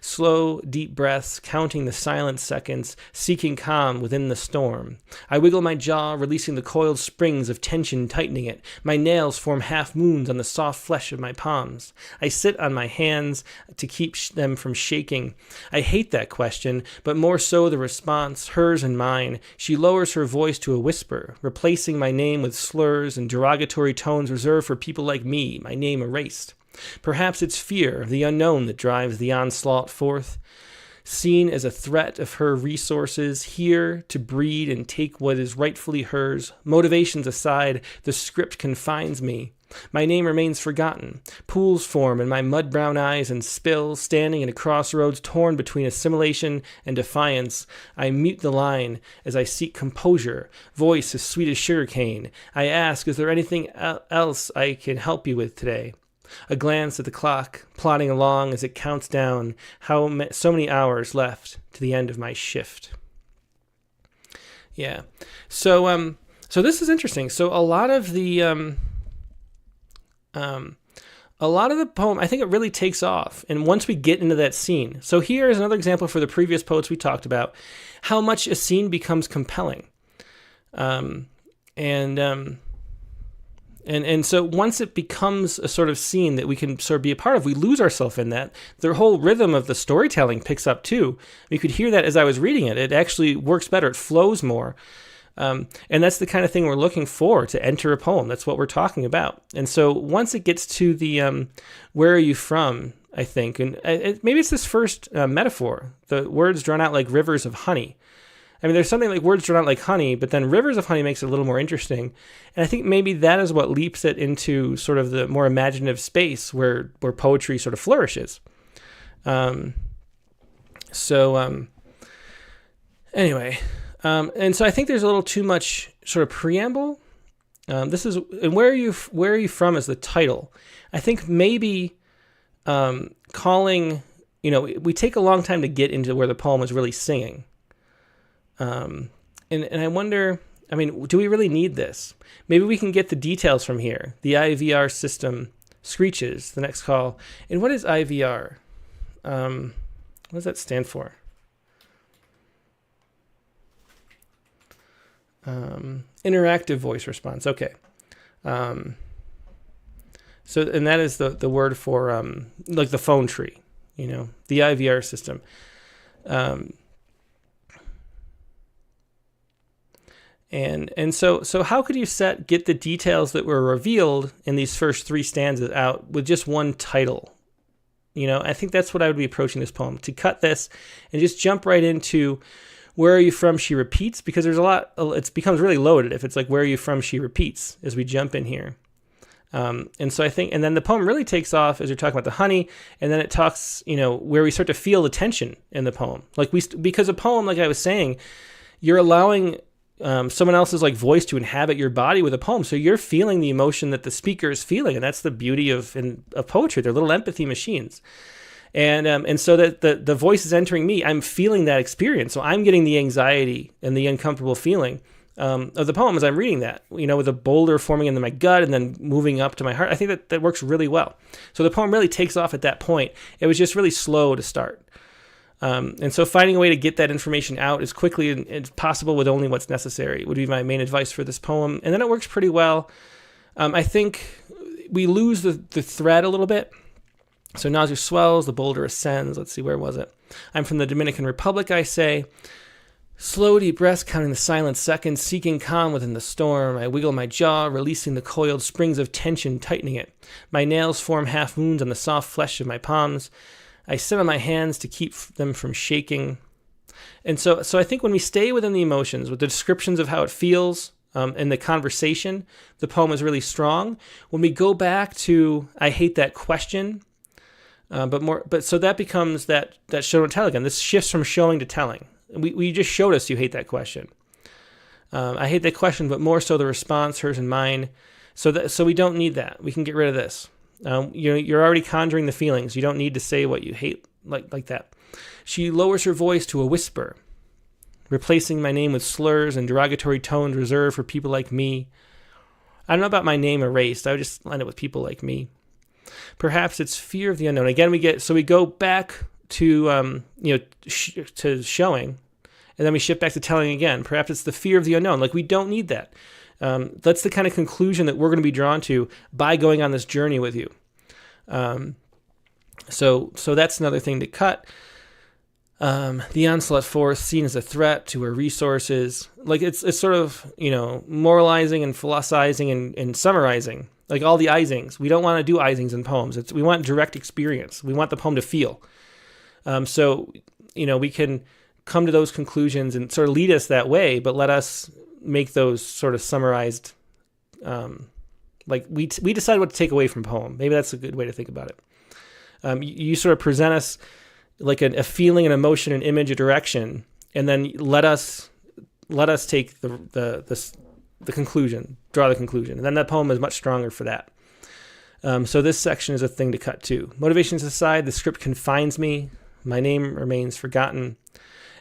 Speaker 1: Slow, deep breaths, counting the silent seconds, seeking calm within the storm. I wiggle my jaw, releasing the coiled springs of tension, tightening it. My nails form half moons on the soft flesh of my palms. I sit on my hands to keep them from shaking. I hate that question, but more so the response, hers and mine. She lowers her voice to a whisper, replacing my name with slurs and derogatory tones reserved for people like me, my name erased. Perhaps it's fear of the unknown that drives the onslaught forth. Seen as a threat of her resources, here to breed and take what is rightfully hers. Motivations aside, the script confines me. My name remains forgotten. Pools form in my mud-brown eyes and spill, standing in a crossroads torn between assimilation and defiance. I mute the line as I seek composure, voice as sweet as sugarcane. I ask, is there anything else I can help you with today? A glance at the clock, plodding along as it counts down so many hours left to the end of my shift. Yeah. So this is interesting. So a lot of the poem, I think it really takes off. And once we get into that scene, so here is another example for the previous poets we talked about, how much a scene becomes compelling. And so once it becomes a sort of scene that we can sort of be a part of, we lose ourselves in that. The whole rhythm of the storytelling picks up too. You could hear that as I was reading it. It actually works better. It flows more. And that's the kind of thing we're looking for to enter a poem. That's what we're talking about. And so once it gets to the where are you from, I think, and maybe it's this first metaphor, the words drawn out like rivers of honey. I mean, there's something like words drawn out like honey, but then rivers of honey makes it a little more interesting. And I think maybe that is what leaps it into sort of the more imaginative space where poetry sort of flourishes. Anyway, and so I think there's a little too much sort of preamble. This is, and where are you from is the title. I think maybe calling, we take a long time to get into where the poem is really singing. And I wonder, I mean, do we really need this? Maybe we can get the details from here. The IVR system screeches, the next call. And what is IVR? What does that stand for? Interactive voice response. Okay. And that is the word for, like the phone tree, the IVR system. And so how could you get the details that were revealed in these first three stanzas out with just one title? I think that's what I would be approaching this poem, to cut this and just jump right into where are you from, she repeats, because there's a lot, it becomes really loaded if it's like where are you from, she repeats, as we jump in here. And so I think, and then the poem really takes off as you're talking about the honey, and then it talks, where we start to feel the tension in the poem. Because a poem, like I was saying, you're allowing someone else's voice to inhabit your body with a poem. So you're feeling the emotion that the speaker is feeling. And that's the beauty of poetry. They're little empathy machines. And so that the voice is entering me, I'm feeling that experience. So I'm getting the anxiety and the uncomfortable feeling of the poem as I'm reading that, with a boulder forming into my gut and then moving up to my heart. I think that works really well. So the poem really takes off at that point. It was just really slow to start. And so finding a way to get that information out as quickly as possible with only what's necessary would be my main advice for this poem. And then it works pretty well. I think we lose the thread a little bit. So nausea swells, the boulder ascends. Let's see, where was it? I'm from the Dominican Republic, I say. Slow, deep breaths, counting the silent seconds, seeking calm within the storm. I wiggle my jaw, releasing the coiled springs of tension, tightening it. My nails form half moons on the soft flesh of my palms. I sit on my hands to keep them from shaking. And so I think when we stay within the emotions, with the descriptions of how it feels and the conversation, the poem is really strong. When we go back to, I hate that question, but so that becomes that show don't tell again. This shifts from showing to telling. We just showed us you hate that question. I hate that question, but more so the response, hers and mine. So we don't need that. We can get rid of this. You're already conjuring the feelings. You don't need to say what you hate like that. She lowers her voice to a whisper, replacing my name with slurs and derogatory tones reserved for people like me. I don't know about my name erased. I would just line it with people like me. Perhaps it's fear of the unknown. Again, we go back to to showing, and then we shift back to telling again. Perhaps it's the fear of the unknown. We don't need that. That's the kind of conclusion that we're going to be drawn to by going on this journey with you. So that's another thing to cut. The onslaught force seen as a threat to our resources. It's sort of, moralizing and philosophizing and summarizing. All the isings. We don't want to do isings in poems. We want direct experience. We want the poem to feel. So we can come to those conclusions and sort of lead us that way, but let us make those sort of summarized Like we decide what to take away from a poem. Maybe that's a good way to think about it. You sort of present us like a feeling, an emotion, an image, a direction, and then let us take the conclusion, draw the conclusion, and then that poem is much stronger for that. So this section is a thing to cut too. Motivations aside, the script confines me. My name remains forgotten.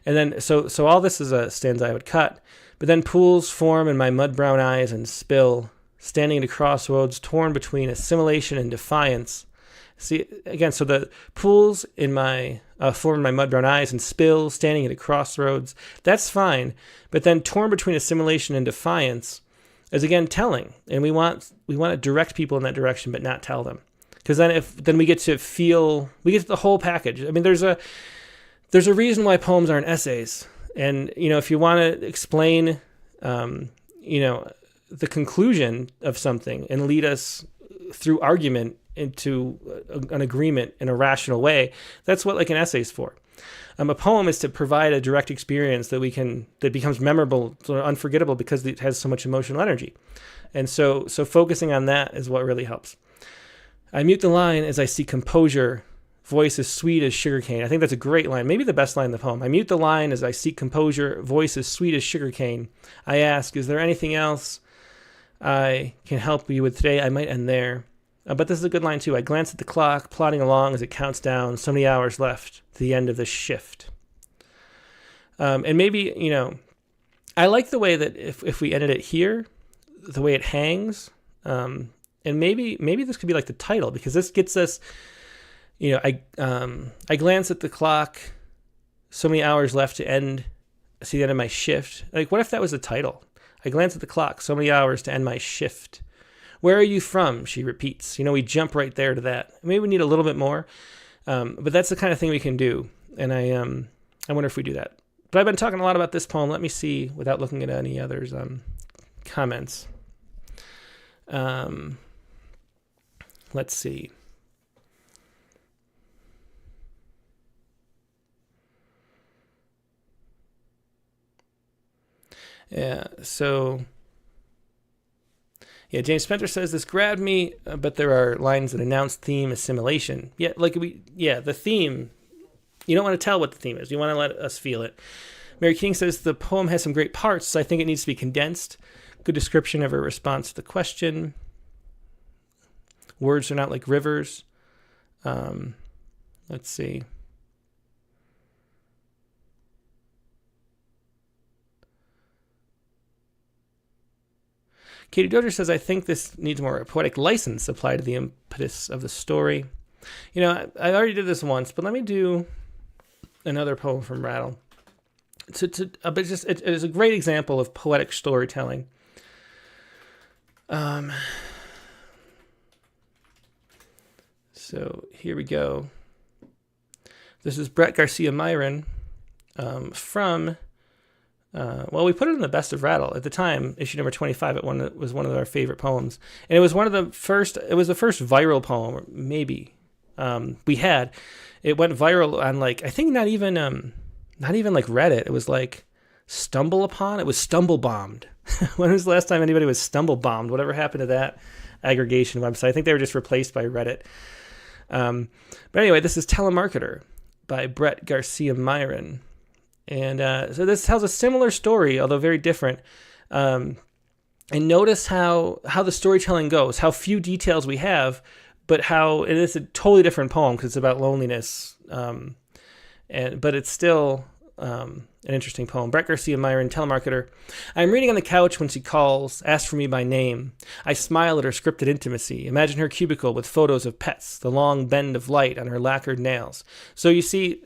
Speaker 1: And then, so all this is a stanza I would cut. But then pools form in my mud-brown eyes and spill, standing at a crossroads, torn between assimilation and defiance. See, again, so the pools in my form in my mud-brown eyes and spill, standing at a crossroads, that's fine. But then torn between assimilation and defiance is, again, telling. And we want to direct people in that direction, but not tell them. Because then we get to the whole package. I mean, there's a reason why poems aren't essays. And, if you want to explain, the conclusion of something and lead us through argument into an agreement in a rational way, that's what like an essay is for. A poem is to provide a direct experience that becomes memorable or unforgettable because it has so much emotional energy. And so focusing on that is what really helps. I mute the line as I seek composure, voice as sweet as sugarcane. I think that's a great line, maybe the best line in the poem. I mute the line as I seek composure, voice as sweet as sugarcane. I ask, is there anything else I can help you with today? I might end there. But this is a good line too. I glance at the clock, plodding along as it counts down, so many hours left to the end of this shift. And maybe, I like the way that if we ended it here, the way it hangs, and maybe this could be like the title, because this gets us, I glance at the clock, so many hours left to see the end of my shift. Like, what if that was the title? I glance at the clock, so many hours to end my shift. Where are you from? She repeats. We jump right there to that. Maybe we need a little bit more, but that's the kind of thing we can do. And I wonder if we do that. But I've been talking a lot about this poem. Let me see, without looking at any others, comments. Let's see. Yeah, so... Yeah, James Spencer says, this grabbed me, but there are lines that announce theme assimilation. Yeah, the theme, you don't want to tell what the theme is. You want to let us feel it. Mary King says, the poem has some great parts, so I think it needs to be condensed. Good description of her response to the question. Words are not like rivers. Let's see. Katie Dozier says, I think this needs more poetic license applied to the impetus of the story. I already did this once, but let me do another poem from Rattle. But it is a great example of poetic storytelling. So here we go. This is Brett Garcia Myron from... we put it in the Best of Rattle at the time, issue number 25. It was one of our favorite poems, and it was the first viral poem, maybe we had. It went viral on I think not even like Reddit. It was like Stumble Upon. It was Stumble Bombed. When was the last time anybody was Stumble Bombed? Whatever happened to that aggregation website? I think they were just replaced by Reddit. But anyway, this is Telemarketer by Brett Garcia Myron. And so this tells a similar story, although very different. And notice how the storytelling goes, how few details we have, but how it is a totally different poem because it's about loneliness. But it's still an interesting poem. Brett Garcia Myron, Telemarketer. I'm reading on the couch when she calls, asks for me by name. I smile at her scripted intimacy. Imagine her cubicle with photos of pets, the long bend of light on her lacquered nails. So you see...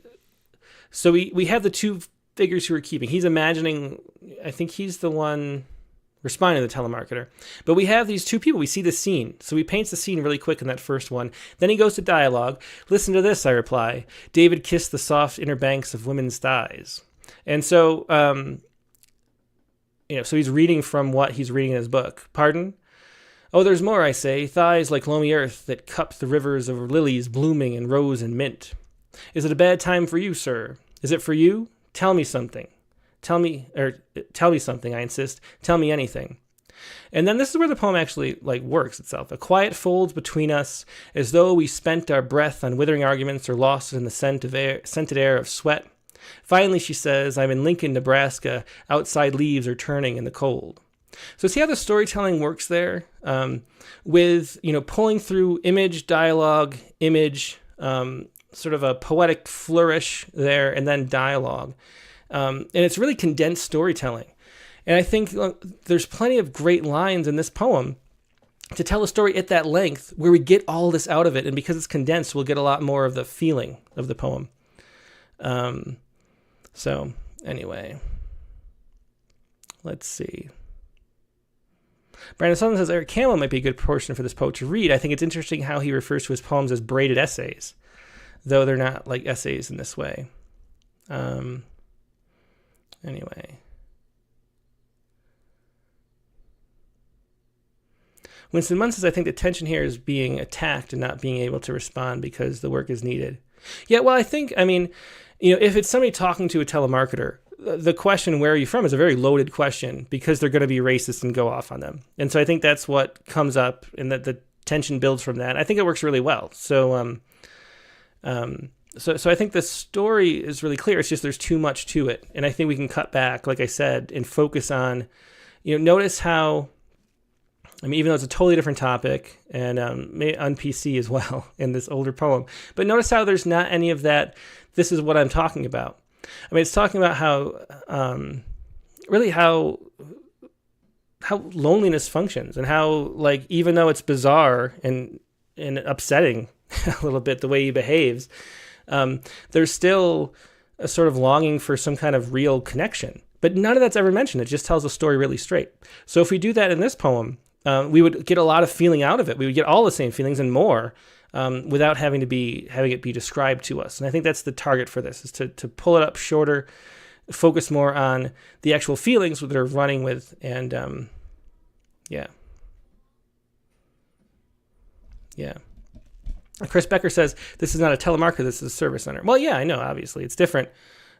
Speaker 1: So we have the two figures who are keeping. He's imagining, I think he's the one responding to the telemarketer. But we have these two people. We see the scene. So he paints the scene really quick in that first one. Then he goes to dialogue. Listen to this, I reply. David kissed the soft inner banks of women's thighs. And so, so he's reading from what he's reading in his book. Pardon? Oh, there's more, I say. Thighs like loamy earth that cup the rivers of lilies blooming in rose and mint. Is it a bad time for you, sir? Is it for you? Tell me something. Tell me something, I insist. Tell me anything. And then this is where the poem actually like works itself. A quiet folds between us, as though we spent our breath on withering arguments or lost in the scented air of sweat. Finally, she says, I'm in Lincoln, Nebraska. Outside leaves are turning in the cold. So see how the storytelling works there, with, pulling through image, dialogue, image, sort of a poetic flourish there, and then dialogue. And it's really condensed storytelling. And I think there's plenty of great lines in this poem to tell a story at that length where we get all this out of it. And because it's condensed, we'll get a lot more of the feeling of the poem. So anyway, let's see. Brandon Sutherland says Eric Campbell might be a good person for this poet to read. I think it's interesting how he refers to his poems as braided essays, though they're not like essays in this way. Anyway. Winston Munn says, I think the tension here is being attacked and not being able to respond because the work is needed. Yeah, well, if it's somebody talking to a telemarketer, the question, where are you from, is a very loaded question because they're going to be racist and go off on them. And so I think that's what comes up and that the tension builds from that. I think it works really well. So, so I think the story is really clear. It's just there's too much to it. And I think we can cut back, like I said, and focus on, notice how, even though it's a totally different topic and on PC as well in this older poem, but notice how there's not any of that, this is what I'm talking about. It's talking about how, really how loneliness functions and how, like, even though it's bizarre and upsetting a little bit the way he behaves, there's still a sort of longing for some kind of real connection. But none of that's ever mentioned. It just tells the story really straight. So if we do that in this poem, we would get a lot of feeling out of it. We would get all the same feelings and more, without having it be described to us. And I think that's the target for this, is to pull it up shorter, focus more on the actual feelings that they're running with. And yeah. Chris Becker says, this is not a telemarketer, this is a service center. Well, yeah, I know, obviously. It's different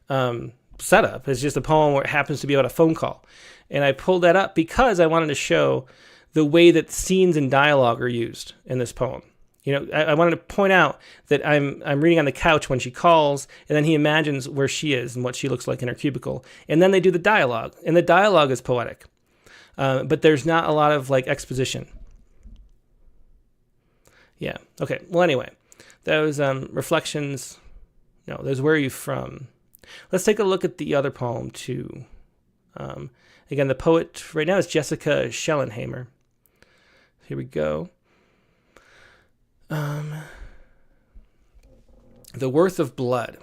Speaker 1: setup. It's just a poem where it happens to be about a phone call. And I pulled that up because I wanted to show the way that scenes and dialogue are used in this poem. I wanted to point out that I'm reading on the couch when she calls, and then he imagines where she is and what she looks like in her cubicle. And then they do the dialogue, and the dialogue is poetic. But there's not a lot of, like, exposition. Yeah. Okay. Well, anyway, those reflections. No, those where are you from? Let's take a look at the other poem too. Again, the poet right now is Jessica Schellenhamer. Here we go. The Worth of Blood.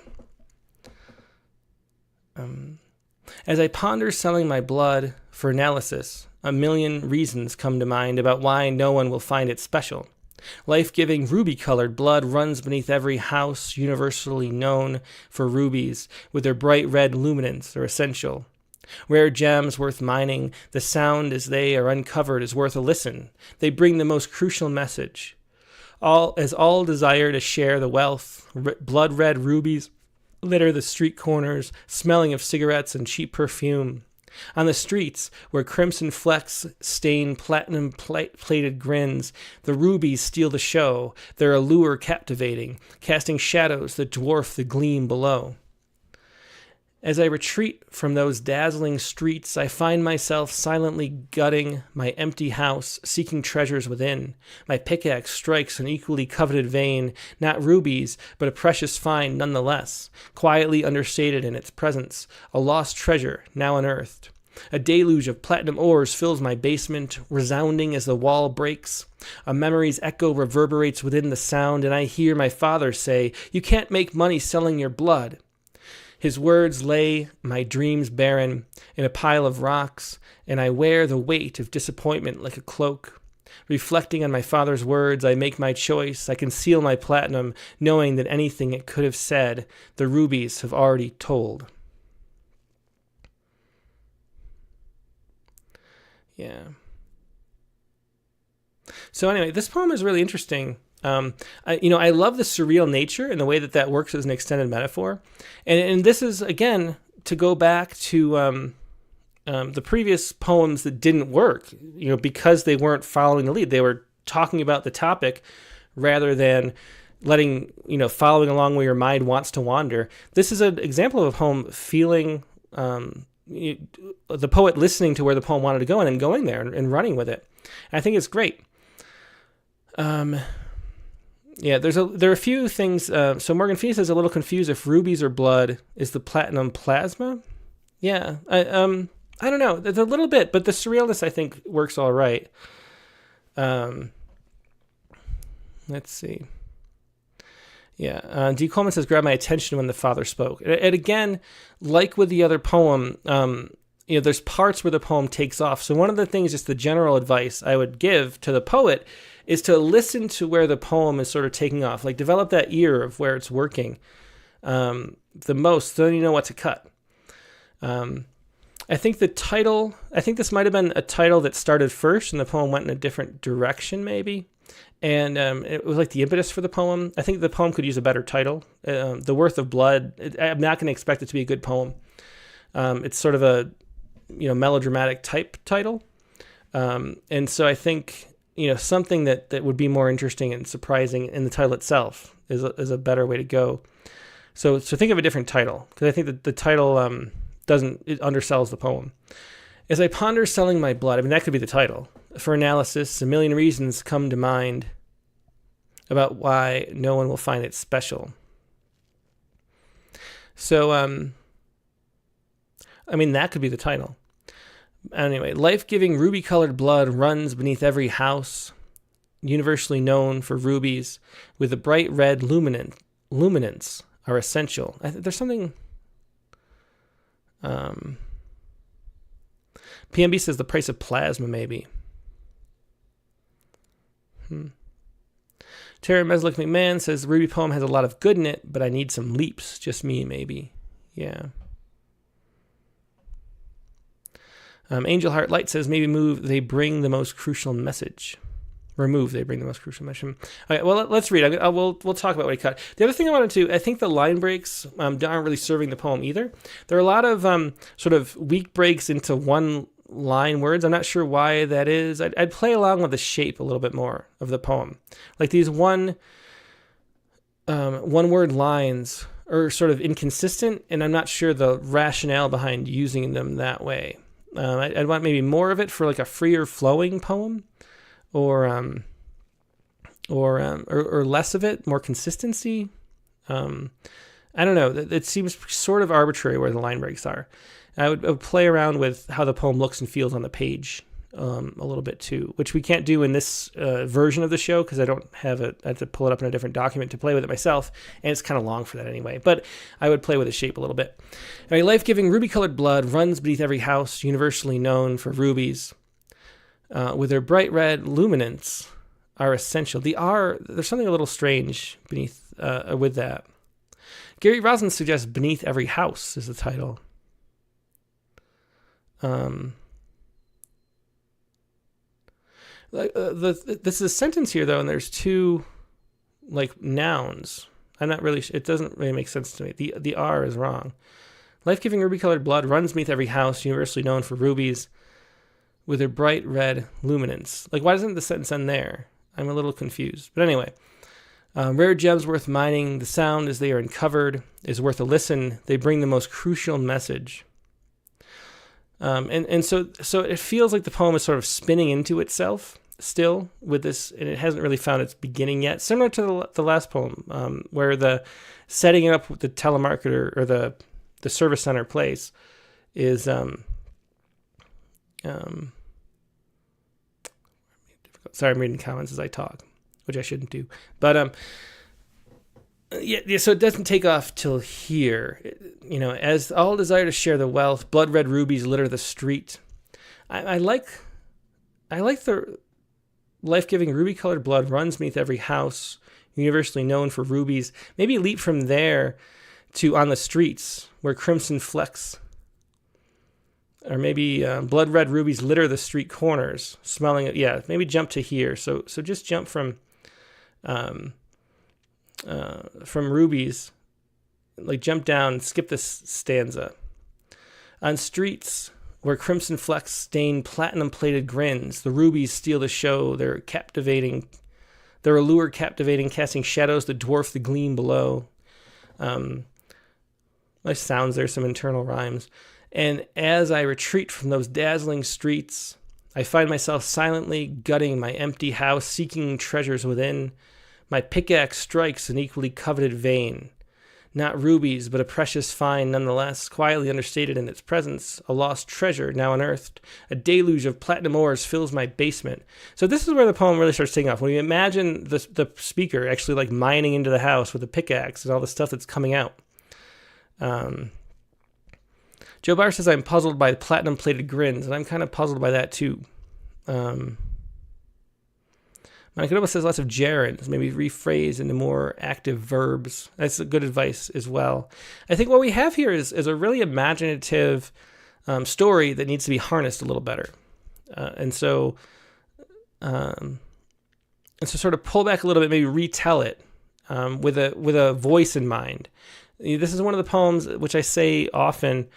Speaker 1: As I ponder selling my blood for analysis, a million reasons come to mind about why no one will find it special. Life-giving ruby-colored blood runs beneath every house universally known for rubies, with their bright red luminance are essential. Rare gems worth mining, the sound as they are uncovered is worth a listen. They bring the most crucial message. All desire to share the wealth, blood-red rubies litter the street corners, smelling of cigarettes and cheap perfume. On the streets, where crimson flecks stain platinum-plated grins, the rubies steal the show, their allure captivating, casting shadows that dwarf the gleam below. As I retreat from those dazzling streets, I find myself silently gutting my empty house, seeking treasures within. My pickaxe strikes an equally coveted vein, not rubies, but a precious find nonetheless, quietly understated in its presence, a lost treasure now unearthed. A deluge of platinum ores fills my basement, resounding as the wall breaks. A memory's echo reverberates within the sound, and I hear my father say, "You can't make money selling your blood." His words lay my dreams barren in a pile of rocks, and I wear the weight of disappointment like a cloak. Reflecting on my father's words, I make my choice. I conceal my platinum, knowing that anything it could have said, the rubies have already told. Yeah. So anyway, this poem is really interesting. I love the surreal nature and the way that works as an extended metaphor. And this is, again, to go back to the previous poems that didn't work, because they weren't following the lead. They were talking about the topic rather than letting, following along where your mind wants to wander. This is an example of a poem feeling, the poet listening to where the poem wanted to go and then going there and running with it. And I think it's great. Yeah, there are a few things. So Morgan Phoenix is a little confused if rubies or blood is the platinum plasma. Yeah, I don't know. There's a little bit, but the surrealness I think works all right. Let's see. Yeah, D. Coleman says, "Grabbed my attention when the father spoke." And again, like with the other poem, there's parts where the poem takes off. So one of the things, just the general advice I would give to the poet, is to listen to where the poem is sort of taking off. Like, develop that ear of where it's working the most, so then you know what to cut. I think this might have been a title that started first and the poem went in a different direction maybe. And it was like the impetus for the poem. I think the poem could use a better title. The Worth of Blood, I'm not going to expect it to be a good poem. It's sort of a melodramatic type title. And so I think something that would be more interesting and surprising in the title itself is a better way to go. So think of a different title, because I think that the title it undersells the poem. As I ponder selling my blood, that could be the title. For analysis, a million reasons come to mind about why no one will find it special. So, that could be the title. Anyway, life-giving ruby-colored blood runs beneath every house, universally known for rubies, with a bright red luminance are essential. There's something... PMB says the price of plasma, maybe. Tara Meslick McMahon says the Ruby poem has a lot of good in it, but I need some leaps. Just me, maybe. Yeah. Angel Heart Light says maybe they bring the most crucial message. They bring the most crucial message. Okay, well, let's read. We'll talk about what he cut. The other thing I think the line breaks aren't really serving the poem either. There are a lot of sort of weak breaks into one line words. I'm not sure why that is. I'd play along with the shape a little bit more of the poem. Like these one word lines are sort of inconsistent, and I'm not sure the rationale behind using them that way. I'd want maybe more of it for like a freer flowing poem, or less of it, more consistency. I don't know. It seems sort of arbitrary where the line breaks are. I would play around with how the poem looks and feels on the page a little bit too, which we can't do in this version of the show because I don't have it. I have to pull it up in a different document to play with it myself, and it's kind of long for that anyway. But I would play with the shape a little bit. Anyway, life-giving ruby-colored blood runs beneath every house, universally known for rubies, with their bright red luminance are essential. There's something a little strange beneath with that. Gary Rosen suggests "Beneath Every House" is the title. This is a sentence here though, and there's two like nouns. I'm not really. It doesn't really make sense to me. The R is wrong. Life-giving ruby-colored blood runs beneath every house, universally known for rubies, with their bright red luminance. Like, why doesn't the sentence end there? I'm a little confused. But anyway, rare gems worth mining. The sound as they are uncovered is worth a listen. They bring the most crucial message. And so it feels like the poem is sort of spinning into itself still with this, and it hasn't really found its beginning yet. Similar to the last poem, where the setting it up with the telemarketer or the service center place is sorry, I'm reading comments as I talk, which I shouldn't do. But so it doesn't take off till here. As all desire to share the wealth, blood red rubies litter the street. I like the life-giving ruby-colored blood runs beneath every house, universally known for rubies. Maybe leap from there to on the streets where crimson flecks, or maybe blood red rubies litter the street corners, smelling it. Yeah, maybe jump to here. So just jump from rubies, like jump down, skip this stanza. On streets where crimson flecks stain platinum-plated grins. The rubies steal the show, their allure captivating, casting shadows that dwarf the gleam below. Nice sounds there, some internal rhymes. And as I retreat from those dazzling streets, I find myself silently gutting my empty house, seeking treasures within. My pickaxe strikes an equally coveted vein. Not rubies, but a precious find nonetheless, quietly understated in its presence, a lost treasure now unearthed. A deluge of platinum ores fills my basement. So this is where the poem really starts taking off. When you imagine the speaker actually like mining into the house with a pickaxe and all the stuff that's coming out. Joe Barr says, I'm puzzled by platinum-plated grins, and I'm kind of puzzled by that too. Manitoba says lots of gerunds, maybe rephrase into more active verbs. That's good advice as well. I think what we have here is a really imaginative story that needs to be harnessed a little better. And so sort of pull back a little bit, maybe retell it with a voice in mind. This is one of the poems which I say often,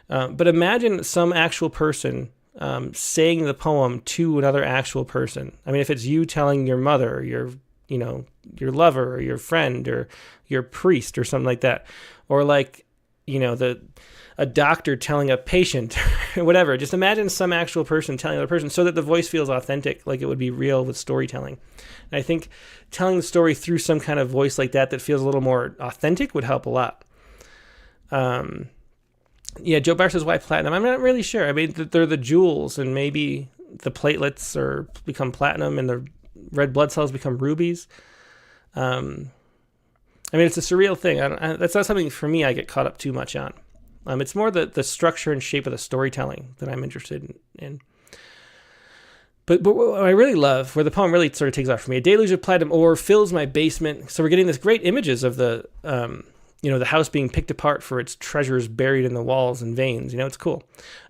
Speaker 1: but imagine some actual person saying the poem to another actual person. I mean, if it's you telling your mother, your lover, or your friend, or your priest, or something like that, or like, a doctor telling a patient, or whatever. Just imagine some actual person telling another person, so that the voice feels authentic, like it would be real with storytelling. And I think telling the story through some kind of voice like that feels a little more authentic would help a lot. Yeah, Joe Barr says, why platinum? I'm not really sure. I mean, they're the jewels, and maybe the platelets become platinum and the red blood cells become rubies. I mean, it's a surreal thing. That's not something for me I get caught up too much on. It's more the structure and shape of the storytelling that I'm interested in. But what I really love, where the poem really sort of takes off for me, a deluge of platinum ore fills my basement. So we're getting this great images of the house being picked apart for its treasures buried in the walls and veins. It's cool.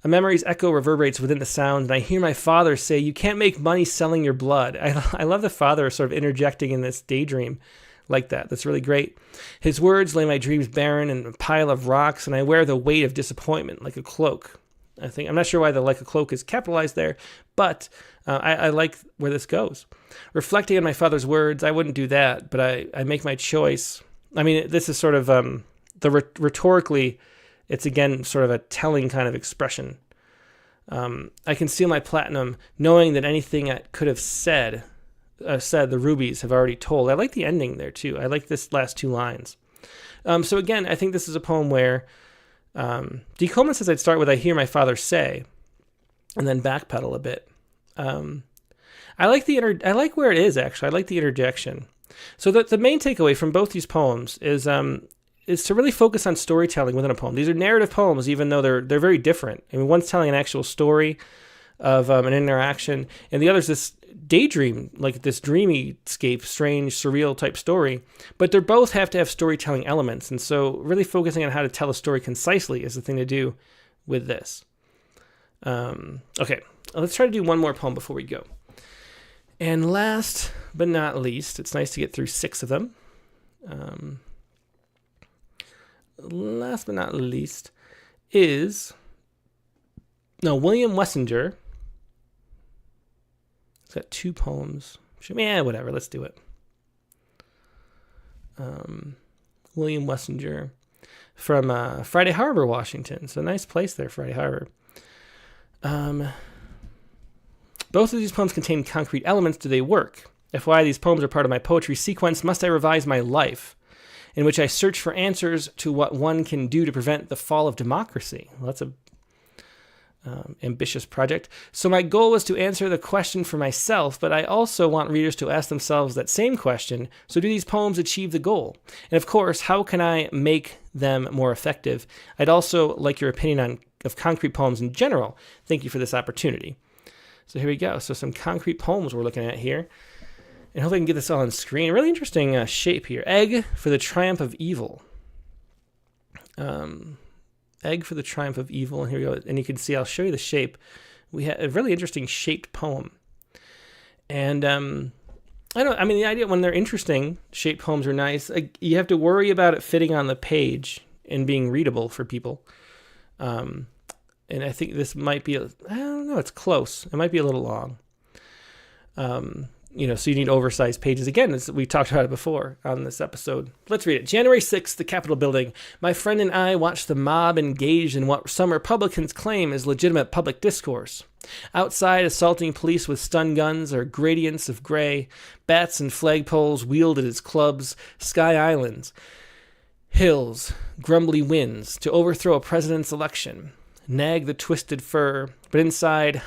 Speaker 1: A memory's echo reverberates within the sound, and I hear my father say, you can't make money selling your blood. I love the father sort of interjecting in this daydream like that. That's really great. His words lay my dreams barren in a pile of rocks, and I wear the weight of disappointment like a cloak. I'm not sure why the like a cloak is capitalized there, but I like where this goes. Reflecting on my father's words, I wouldn't do that, but I make my choice. I mean, this is sort of rhetorically, it's again sort of a telling kind of expression. I conceal my platinum, knowing that anything I could have said the rubies have already told. I like the ending there too. I like this last two lines. So again, I think this is a poem where D. Coleman says I'd start with I hear my father say, and then backpedal a bit. I like where it is actually. I like the interjection. So the main takeaway from both these poems is to really focus on storytelling within a poem. These are narrative poems, even though they're very different. I mean, one's telling an actual story of an interaction, and the other's this daydream, like this dreamy-scape, strange, surreal type story. But they both have to have storytelling elements, and so really focusing on how to tell a story concisely is the thing to do with this. Okay, let's try to do one more poem before we go. And last but not least, it's nice to get through 6 of them. Last but not least is William Wessinger. It's got 2 poems. Yeah, whatever. Let's do it. William Wessinger from Friday Harbor, Washington. It's a nice place there, Friday Harbor. Both of these poems contain concrete elements. Do they work? FYI, these poems are part of my poetry sequence, Must I Revise My Life?, in which I search for answers to what one can do to prevent the fall of democracy. Well, that's a ambitious project. So my goal was to answer the question for myself, but I also want readers to ask themselves that same question. So do these poems achieve the goal? And of course, how can I make them more effective? I'd also like your opinion of concrete poems in general. Thank you for this opportunity. So here we go. So some concrete poems we're looking at here. And hopefully I can get this all on screen. Really interesting shape here. Egg for the Triumph of Evil. Egg for the Triumph of Evil. And here we go. And you can see, I'll show you the shape. We have a really interesting shaped poem. And the idea when they're interesting, shaped poems are nice. You have to worry about it fitting on the page and being readable for people. And I think this might be, I don't know, it's close. It might be a little long. So you need oversized pages. Again, we talked about it before on this episode. Let's read it. January 6th, the Capitol building. My friend and I watched the mob engaged in what some Republicans claim is legitimate public discourse. Outside, assaulting police with stun guns or gradients of gray, bats and flagpoles wielded as clubs, sky islands, hills, grumbly winds to overthrow a president's election. Nag the twisted fur, but inside,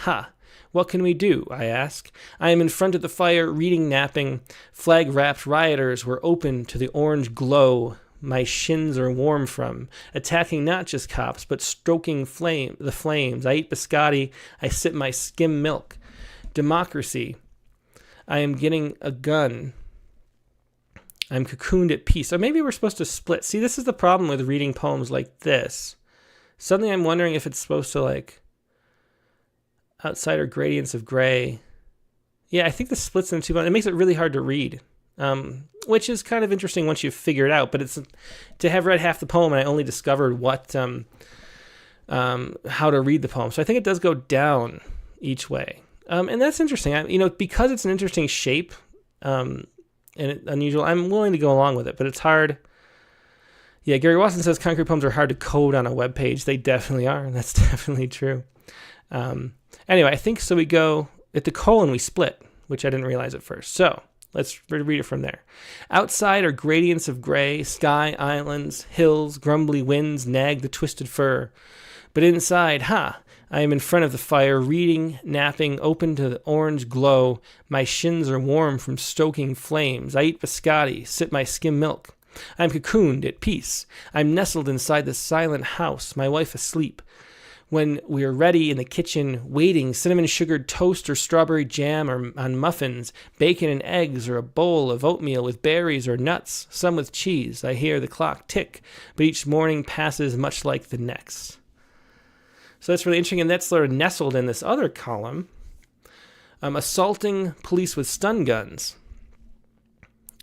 Speaker 1: what can we do? I ask. I am in front of the fire, reading, napping. Flag-wrapped rioters were open to the orange glow my shins are warm from, attacking not just cops, but stoking the flames. I eat biscotti. I sip my skim milk. Democracy. I am getting a gun. I'm cocooned at peace. Or maybe we're supposed to split. See, this is the problem with reading poems like this. Suddenly I'm wondering if it's supposed to, outside are gradients of gray. Yeah, I think this splits into two. It makes it really hard to read, which is kind of interesting once you figure it out. But it's to have read half the poem, and I only discovered how to read the poem. So I think it does go down each way, and that's interesting. Because it's an interesting shape and unusual. I'm willing to go along with it, but it's hard. Yeah, Gary Watson says concrete poems are hard to code on a web page. They definitely are, and that's definitely true. Anyway, I think so. We go at the colon, we split, which I didn't realize at first. So let's read it from there. Outside are gradients of gray, sky, islands, hills, grumbly winds nag the twisted fur. But inside, I am in front of the fire, reading, napping, open to the orange glow. My shins are warm from stoking flames. I eat biscotti, sip my skim milk. I'm cocooned at peace. I'm nestled inside the silent house, my wife asleep. When we are ready in the kitchen, waiting, cinnamon-sugared toast or strawberry jam or on muffins, bacon and eggs or a bowl of oatmeal with berries or nuts, some with cheese, I hear the clock tick, but each morning passes much like the next. So that's really interesting, and that's sort of nestled in this other column. Assaulting police with stun guns.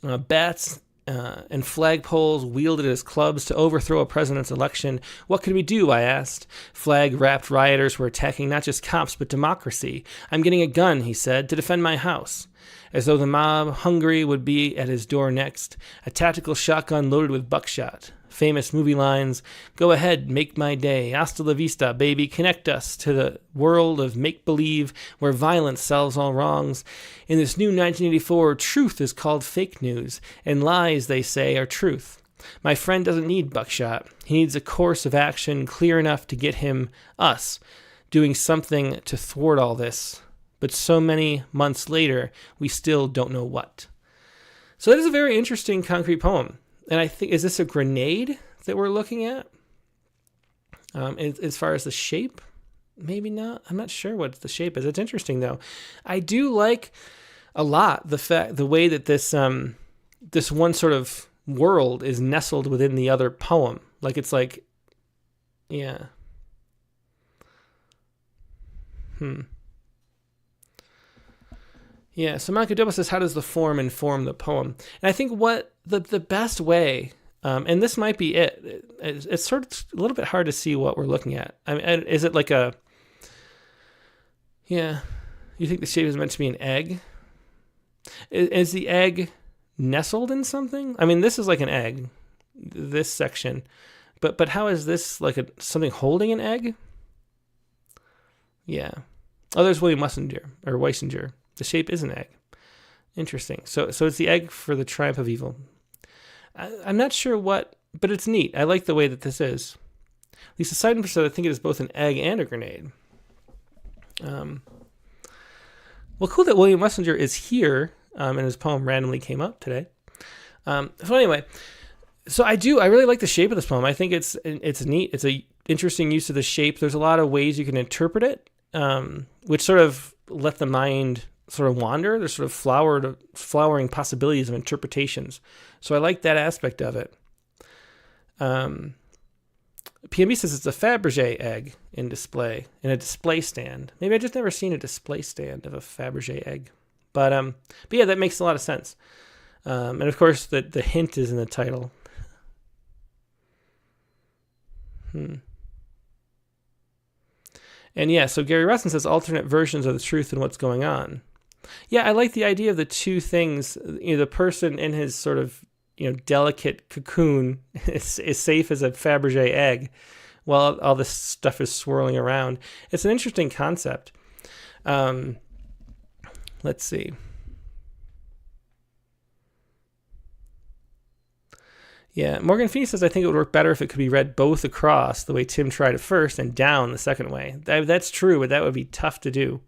Speaker 1: Bats and flagpoles wielded as clubs to overthrow a president's election. What could we do? I asked. Flag-wrapped rioters were attacking not just cops, but democracy. I'm getting a gun, he said, to defend my house. As though the mob, hungry, would be at his door next. A tactical shotgun loaded with buckshot. Famous movie lines, go ahead, make my day. Hasta la vista, baby, connect us to the world of make-believe where violence solves all wrongs. In this new 1984, truth is called fake news, and lies, they say, are truth. My friend doesn't need buckshot. He needs a course of action clear enough to get him, us, doing something to thwart all this. But so many months later, we still don't know what. So that is a very interesting concrete poem. And I think, is this a grenade that we're looking at? As far as the shape, maybe not. I'm not sure what the shape is. It's interesting though. I do like a lot the way that this this one sort of world is nestled within the other poem. Yeah. Yeah, so Monica Doba says, how does the form inform the poem? And I think what the best way, and this might be it's sort of a little bit hard to see what we're looking at. I mean, is it like you think the shape is meant to be an egg? Is the egg nestled in something? I mean, this is like an egg, this section, but how is this like something holding an egg? Yeah. Oh, there's William Weisinger. The shape is an egg. Interesting. So it's the egg for the triumph of evil. I'm not sure what, but it's neat. I like the way that this is. Lisa Seidenberg said, I think it is both an egg and a grenade. Well, cool that William Weisinger is here, and his poem randomly came up today. So anyway, I really like the shape of this poem. I think it's neat. It's a interesting use of the shape. There's a lot of ways you can interpret it, which sort of let the mind sort of wander. There's sort of flowering possibilities of interpretations. So I like that aspect of it. PMB says it's a Fabergé egg in a display stand. Maybe I just never seen a display stand of a Fabergé egg. But yeah, that makes a lot of sense. And of course, the hint is in the title. And yeah, so Gary Rustin says alternate versions of the truth and what's going on. Yeah, I like the idea of the two things. The person in his sort of delicate cocoon is safe as a Fabergé egg, while all this stuff is swirling around. It's an interesting concept. Let's see. Yeah, Morgan Fee says, I think it would work better if it could be read both across, the way Tim tried it first, and down the second way. That's true, but that would be tough to do.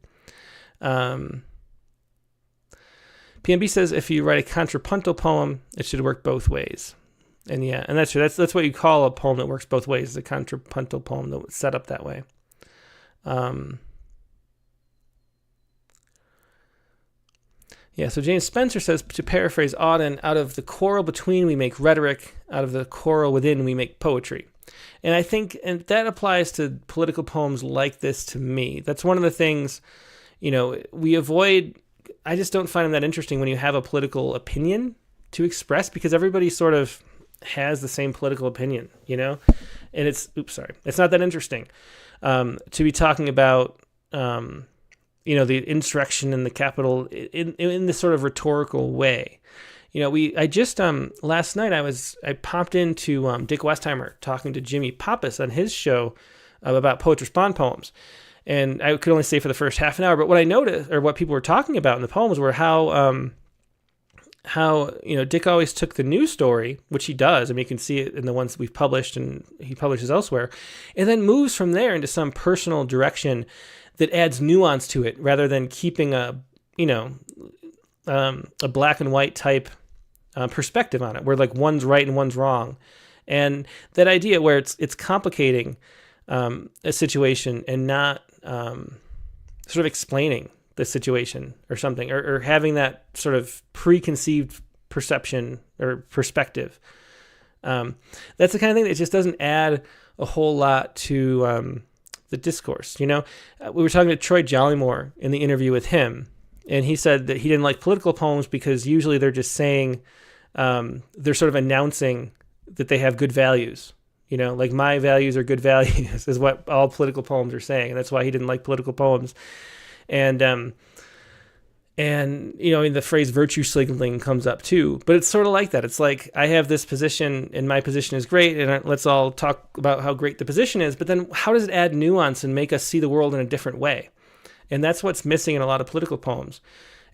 Speaker 1: PMB says, if you write a contrapuntal poem, it should work both ways. And yeah, and that's true. That's what you call a poem that works both ways, is a contrapuntal poem that's set up that way. Yeah, so James Spencer says, to paraphrase Auden, out of the quarrel between we make rhetoric, out of the quarrel within we make poetry. And I think that applies to political poems like this to me. That's one of the things, we avoid. I just don't find them that interesting when you have a political opinion to express, because everybody sort of has the same political opinion, and it's not that interesting to be talking about the insurrection in the Capitol in this sort of rhetorical way. Last night I popped into Dick Westheimer talking to Jimmy Pappas on his show about Poets Respond poems. And I could only stay for the first half an hour, but what I noticed, or what people were talking about in the poems, were how Dick always took the news story, which he does. I mean, you can see it in the ones that we've published and he publishes elsewhere, and then moves from there into some personal direction that adds nuance to it, rather than keeping a black and white type perspective on it, where like one's right and one's wrong, and that idea where it's complicating a situation and not sort of explaining the situation or something, or having that sort of preconceived perception or perspective. That's the kind of thing that just doesn't add a whole lot to the discourse. We were talking to Troy Jollymore in the interview with him, and he said that he didn't like political poems because usually they're just saying, they're sort of announcing that they have good values. Like my values are good values is what all political poems are saying. And that's why he didn't like political poems. And the phrase virtue signaling comes up too, but it's sort of like that. It's like, I have this position and my position is great, and let's all talk about how great the position is, but then how does it add nuance and make us see the world in a different way? And that's what's missing in a lot of political poems.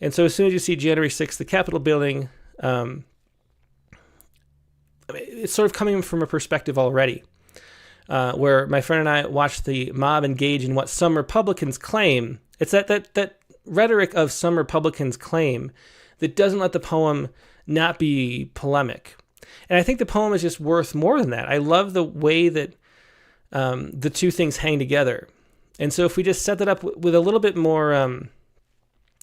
Speaker 1: And so as soon as you see January 6th, the Capitol building, it's sort of coming from a perspective already, where my friend and I watched the mob engage in what some Republicans claim. It's that rhetoric of some Republicans claim that doesn't let the poem not be polemic. And I think the poem is just worth more than that. I love the way that the two things hang together. And so if we just set that up with a little bit more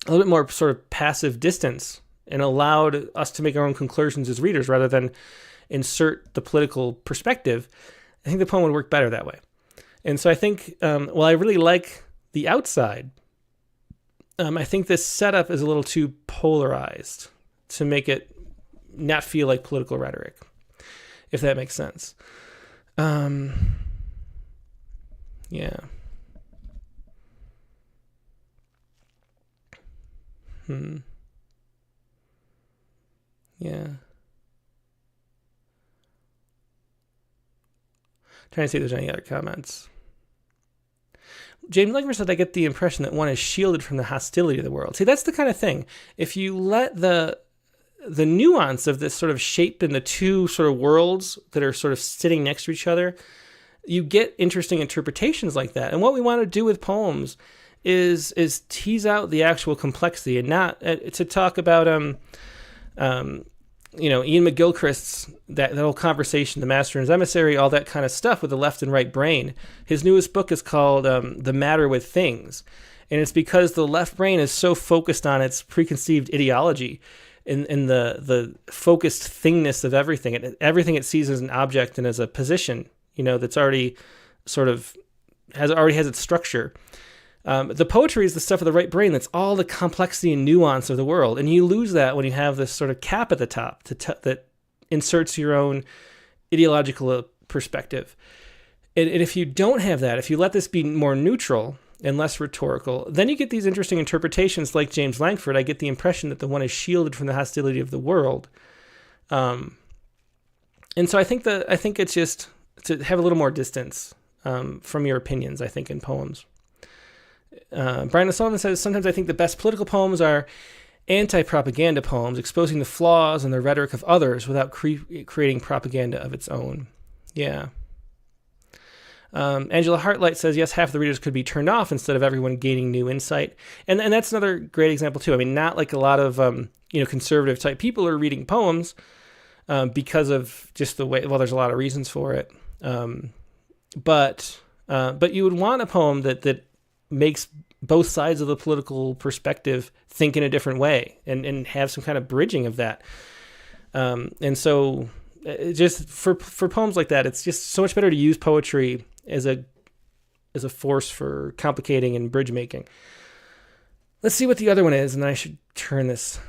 Speaker 1: sort of passive distance and allowed us to make our own conclusions as readers rather than insert the political perspective, I think the poem would work better that way. And so I think, while I really like the outside, I think this setup is a little too polarized to make it not feel like political rhetoric, if that makes sense. Yeah. Yeah. Trying to see if there's any other comments. James Langford said, I get the impression that one is shielded from the hostility of the world. See, that's the kind of thing. If you let the nuance of this sort of shape in the two sort of worlds that are sort of sitting next to each other, you get interesting interpretations like that. And what we want to do with poems is tease out the actual complexity, and not to talk about Ian McGilchrist's that whole conversation, The Master and His Emissary, all that kind of stuff with the left and right brain. His newest book is called The Matter with Things. And it's because the left brain is so focused on its preconceived ideology in the focused thingness of everything. Everything it sees as an object and as a position, that's already sort of has its structure. The poetry is the stuff of the right brain. That's all the complexity and nuance of the world. And you lose that when you have this sort of cap at the top that inserts your own ideological perspective. And if you don't have that, if you let this be more neutral and less rhetorical, then you get these interesting interpretations like James Langford. I get the impression that the one is shielded from the hostility of the world. And so I think it's just to have a little more distance from your opinions, I think, in poems. Brian O'Sullivan says, sometimes I think the best political poems are anti-propaganda poems, exposing the flaws and the rhetoric of others without creating propaganda of its own. Yeah. Angela Hartlight says, yes, half the readers could be turned off instead of everyone gaining new insight. And that's another great example, too. I mean, not like a lot of, conservative type people are reading poems because of just the way, well, there's a lot of reasons for it. But you would want a poem that makes both sides of the political perspective think in a different way and have some kind of bridging of that. And so just for poems like that, it's just so much better to use poetry as a force for complicating and bridge making. Let's see what the other one is, and then I should turn this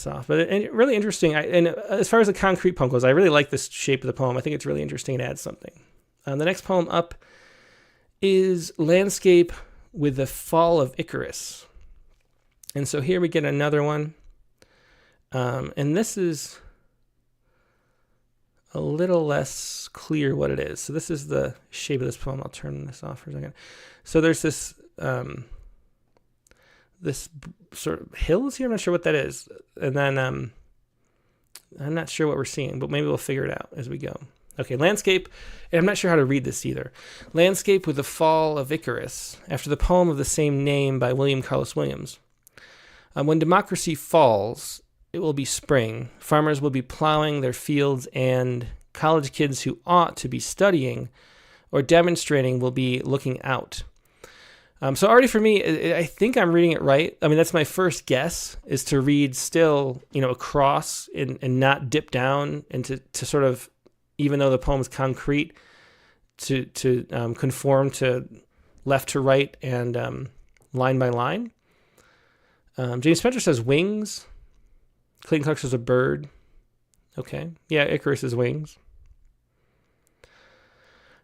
Speaker 1: off. But really interesting. And as far as the concrete poem goes, I really like this shape of the poem. I think it's really interesting and adds something. The next poem up is Landscape with the Fall of Icarus. And so here we get another one. And this is a little less clear what it is. So this is the shape of this poem. I'll turn this off for a second. So there's this this sort of hills here. I'm not sure what that is. And then I'm not sure what we're seeing, but maybe we'll figure it out as we go. Okay, Landscape, and I'm not sure how to read this either. Landscape with the Fall of Icarus, after the poem of the same name by William Carlos Williams. When democracy falls, it will be spring. Farmers will be plowing their fields, and college kids who ought to be studying or demonstrating will be looking out. So already for me, I think I'm reading it right. I mean, that's my first guess, is to read still, across and not dip down, and to sort of, even though the poem is concrete, to conform to left to right and line by line. James Spencer says wings. Clayton Clark says a bird. Okay. Yeah, Icarus is wings.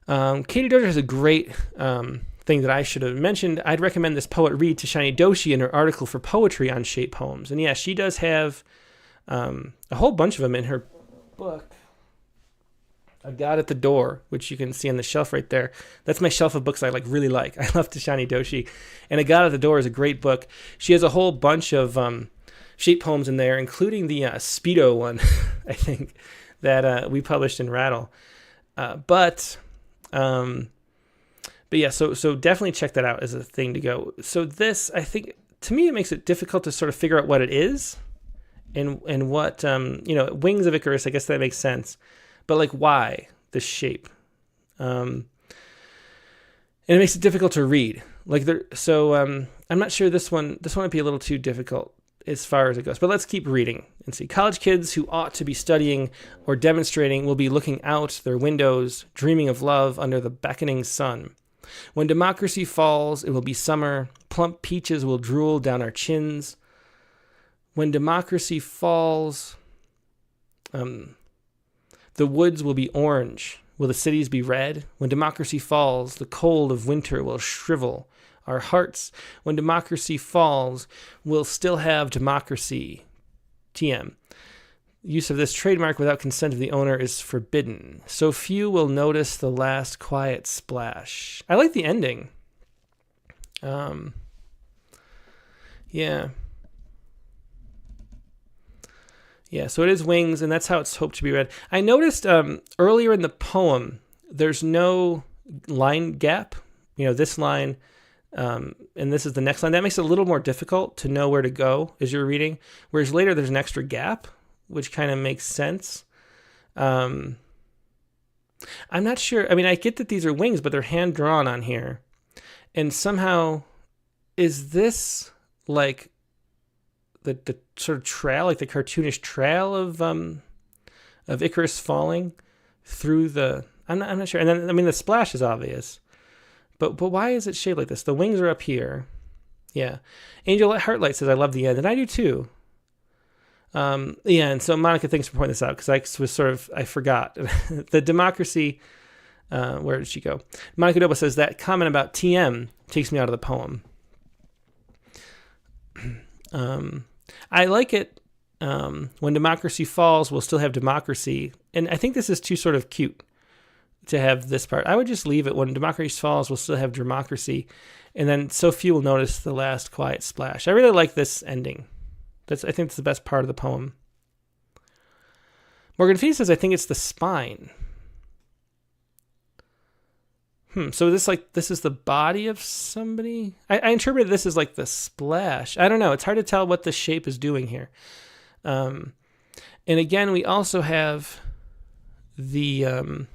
Speaker 1: Katie Dozier has a great thing that I should have mentioned. I'd recommend this poet read Tishani Doshi in her article for poetry on shape poems. And yeah, she does have a whole bunch of them in her book. A God at the Door, which you can see on the shelf right there. That's my shelf of books I really like. I love Tishani Doshi. And A God at the Door is a great book. She has a whole bunch of shape poems in there, including the Speedo one, I think, that we published in Rattle. But yeah, so definitely check that out as a thing to go. So this, I think, to me, it makes it difficult to sort of figure out what it is and what, Wings of Icarus, I guess that makes sense. But why this shape? And it makes it difficult to read. I'm not sure this one might be a little too difficult as far as it goes. But let's keep reading and see. College kids who ought to be studying or demonstrating will be looking out their windows, dreaming of love under the beckoning sun. When democracy falls, it will be summer. Plump peaches will drool down our chins. When democracy falls, the woods will be orange. Will the cities be red? When democracy falls, the cold of winter will shrivel our hearts. When democracy falls, we'll still have democracy. TM. Use of this trademark without consent of the owner is forbidden. So few will notice the last quiet splash. I like the ending. Yeah. Yeah, so it is wings, and that's how it's hoped to be read. I noticed earlier in the poem, there's no line gap. This line, and this is the next line. That makes it a little more difficult to know where to go as you're reading. Whereas later, there's an extra gap, which kind of makes sense. I'm not sure. I mean, I get that these are wings, but they're hand-drawn on here. And somehow, is this the sort of trail, the cartoonish trail of Icarus falling through the... I'm not sure. And then, the splash is obvious. But why is it shaped like this? The wings are up here. Yeah. Angel Heartlight says, I love the end. And I do too. Yeah, and so Monica, thanks for pointing this out, because I forgot. The democracy Where did she go? Monica Doba says that comment about TM takes me out of the poem. I like it. When democracy falls, we'll still have democracy. And I think this is too sort of cute to have this part. I would just leave it. When democracy falls, we'll still have democracy. And then so few will notice the last quiet splash. I really like this ending. I think it's the best part of the poem. Morgan Fee says, I think it's the spine. So this is the body of somebody? I interpreted this as like the splash. I don't know. It's hard to tell what the shape is doing here. And again, we also have the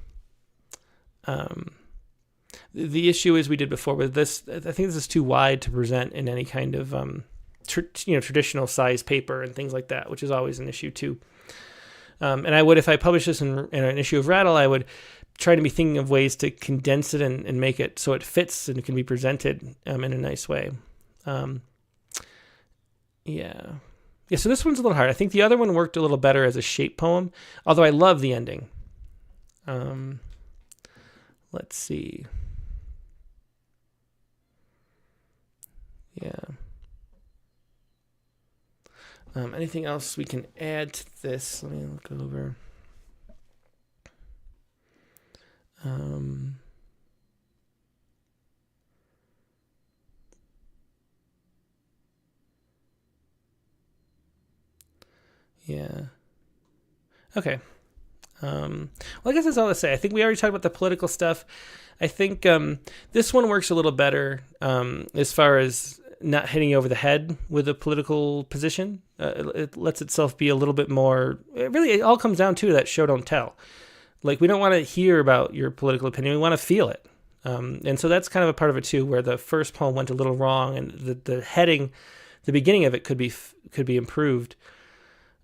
Speaker 1: issue as we did before with this. I think this is too wide to present in any kind of traditional size paper and things like that, which is always an issue too. And I would, if I publish this in an issue of Rattle, I would try to be thinking of ways to condense it and make it so it fits and it can be presented in a nice way. Yeah, so this one's a little hard. I think the other one worked a little better as a shape poem, although I love the ending. Let's see. Yeah. Anything else we can add to this? Let me look over. Yeah. Okay. Well, I guess that's all to say. I think we already talked about the political stuff. I think this one works a little better as far as not hitting you over the head with a political position. It lets itself be a little bit more. It all comes down to that show don't tell. Like, we don't want to hear about your political opinion. We want to feel it. And so that's kind of a part of it too, where the first poem went a little wrong, and the heading, the beginning of it could be improved.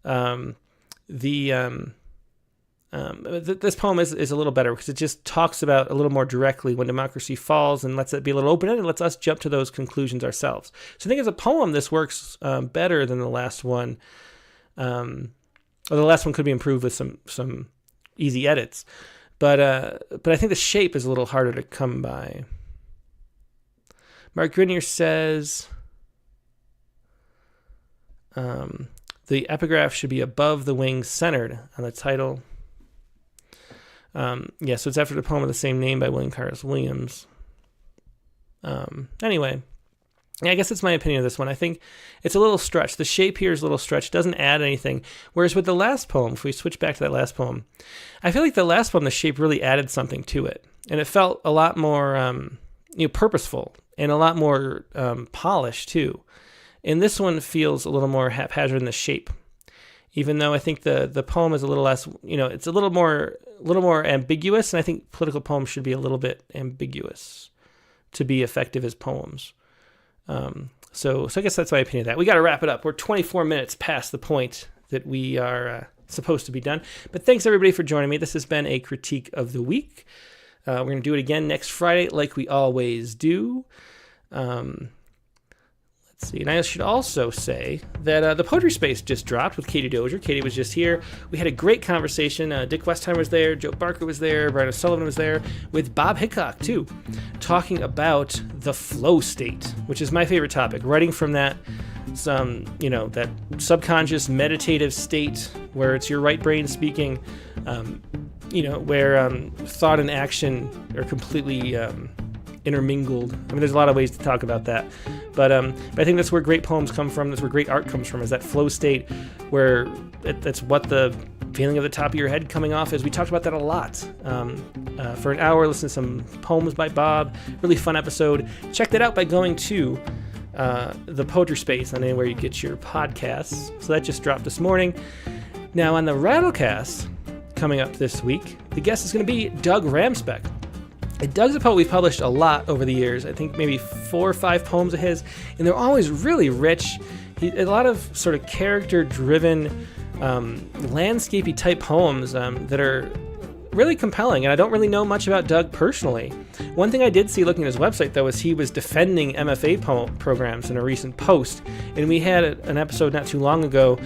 Speaker 1: This poem is a little better because it just talks about a little more directly when democracy falls and lets it be a little open-ended and lets us jump to those conclusions ourselves. So I think as a poem, this works better than the last one. Or the last one could be improved with some easy edits. But I think the shape is a little harder to come by. Mark Grinier says the epigraph should be above the wings, centered on the title. So it's after the poem of the same name by William Carlos Williams. Anyway, I guess it's my opinion of this one. I think it's a little stretched. The shape here is a little stretched. Doesn't add anything. Whereas with the last poem, if we switch back to that last poem, I feel like the last poem, the shape really added something to it. And it felt a lot more purposeful and a lot more polished too. And this one feels a little more haphazard in the shape. Even though I think the poem is a little less, it's a little more ambiguous, and I think political poems should be a little bit ambiguous to be effective as poems. So I guess that's my opinion of that. We got to wrap it up. We're 24 minutes past the point that we are supposed to be done. But thanks everybody for joining me. This has been a critique of the week. We're going to do it again next Friday, like we always do. Let's see. And I should also say that the Poetry Space just dropped with Katie Dozier. Katie was just here. We had a great conversation. Dick Westheimer was there. Joe Barker was there. Brian O'Sullivan was there. With Bob Hickok, too, talking about the flow state, which is my favorite topic. Writing from that, that subconscious meditative state where it's your right brain speaking, where thought and action are completely intermingled. I mean, there's a lot of ways to talk about that, but I think that's where great poems come from. That's where great art comes from, is that flow state where that's what the feeling of the top of your head coming off is. We talked about that a lot. For an hour, listen to some poems by Bob. Really fun episode. Check that out by going to the Poetry Space on anywhere you get your podcasts. So that just dropped this morning. Now on the Rattlecast coming up this week, the guest is going to be Doug Ramspeck. Doug's a poet we've published a lot over the years. I think maybe 4 or 5 poems of his, and they're always really rich. A lot of sort of character-driven, landscapey type poems that are really compelling. And I don't really know much about Doug personally. One thing I did see looking at his website, though, is he was defending MFA programs in a recent post. And we had an episode not too long ago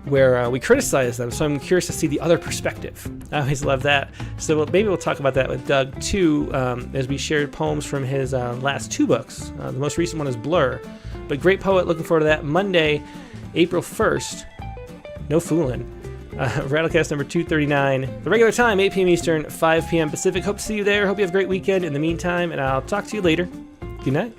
Speaker 1: where we criticize them. So I'm curious to see the other perspective. I always love that. So maybe we'll talk about that with Doug too, as we shared poems from his last 2 books. The most recent one is Blur, but great poet. Looking forward to that. Monday, April 1st. No fooling. Rattlecast number 239. The regular time, 8 p.m. Eastern, 5 p.m. Pacific. Hope to see you there. Hope you have a great weekend in the meantime, and I'll talk to you later. Good night.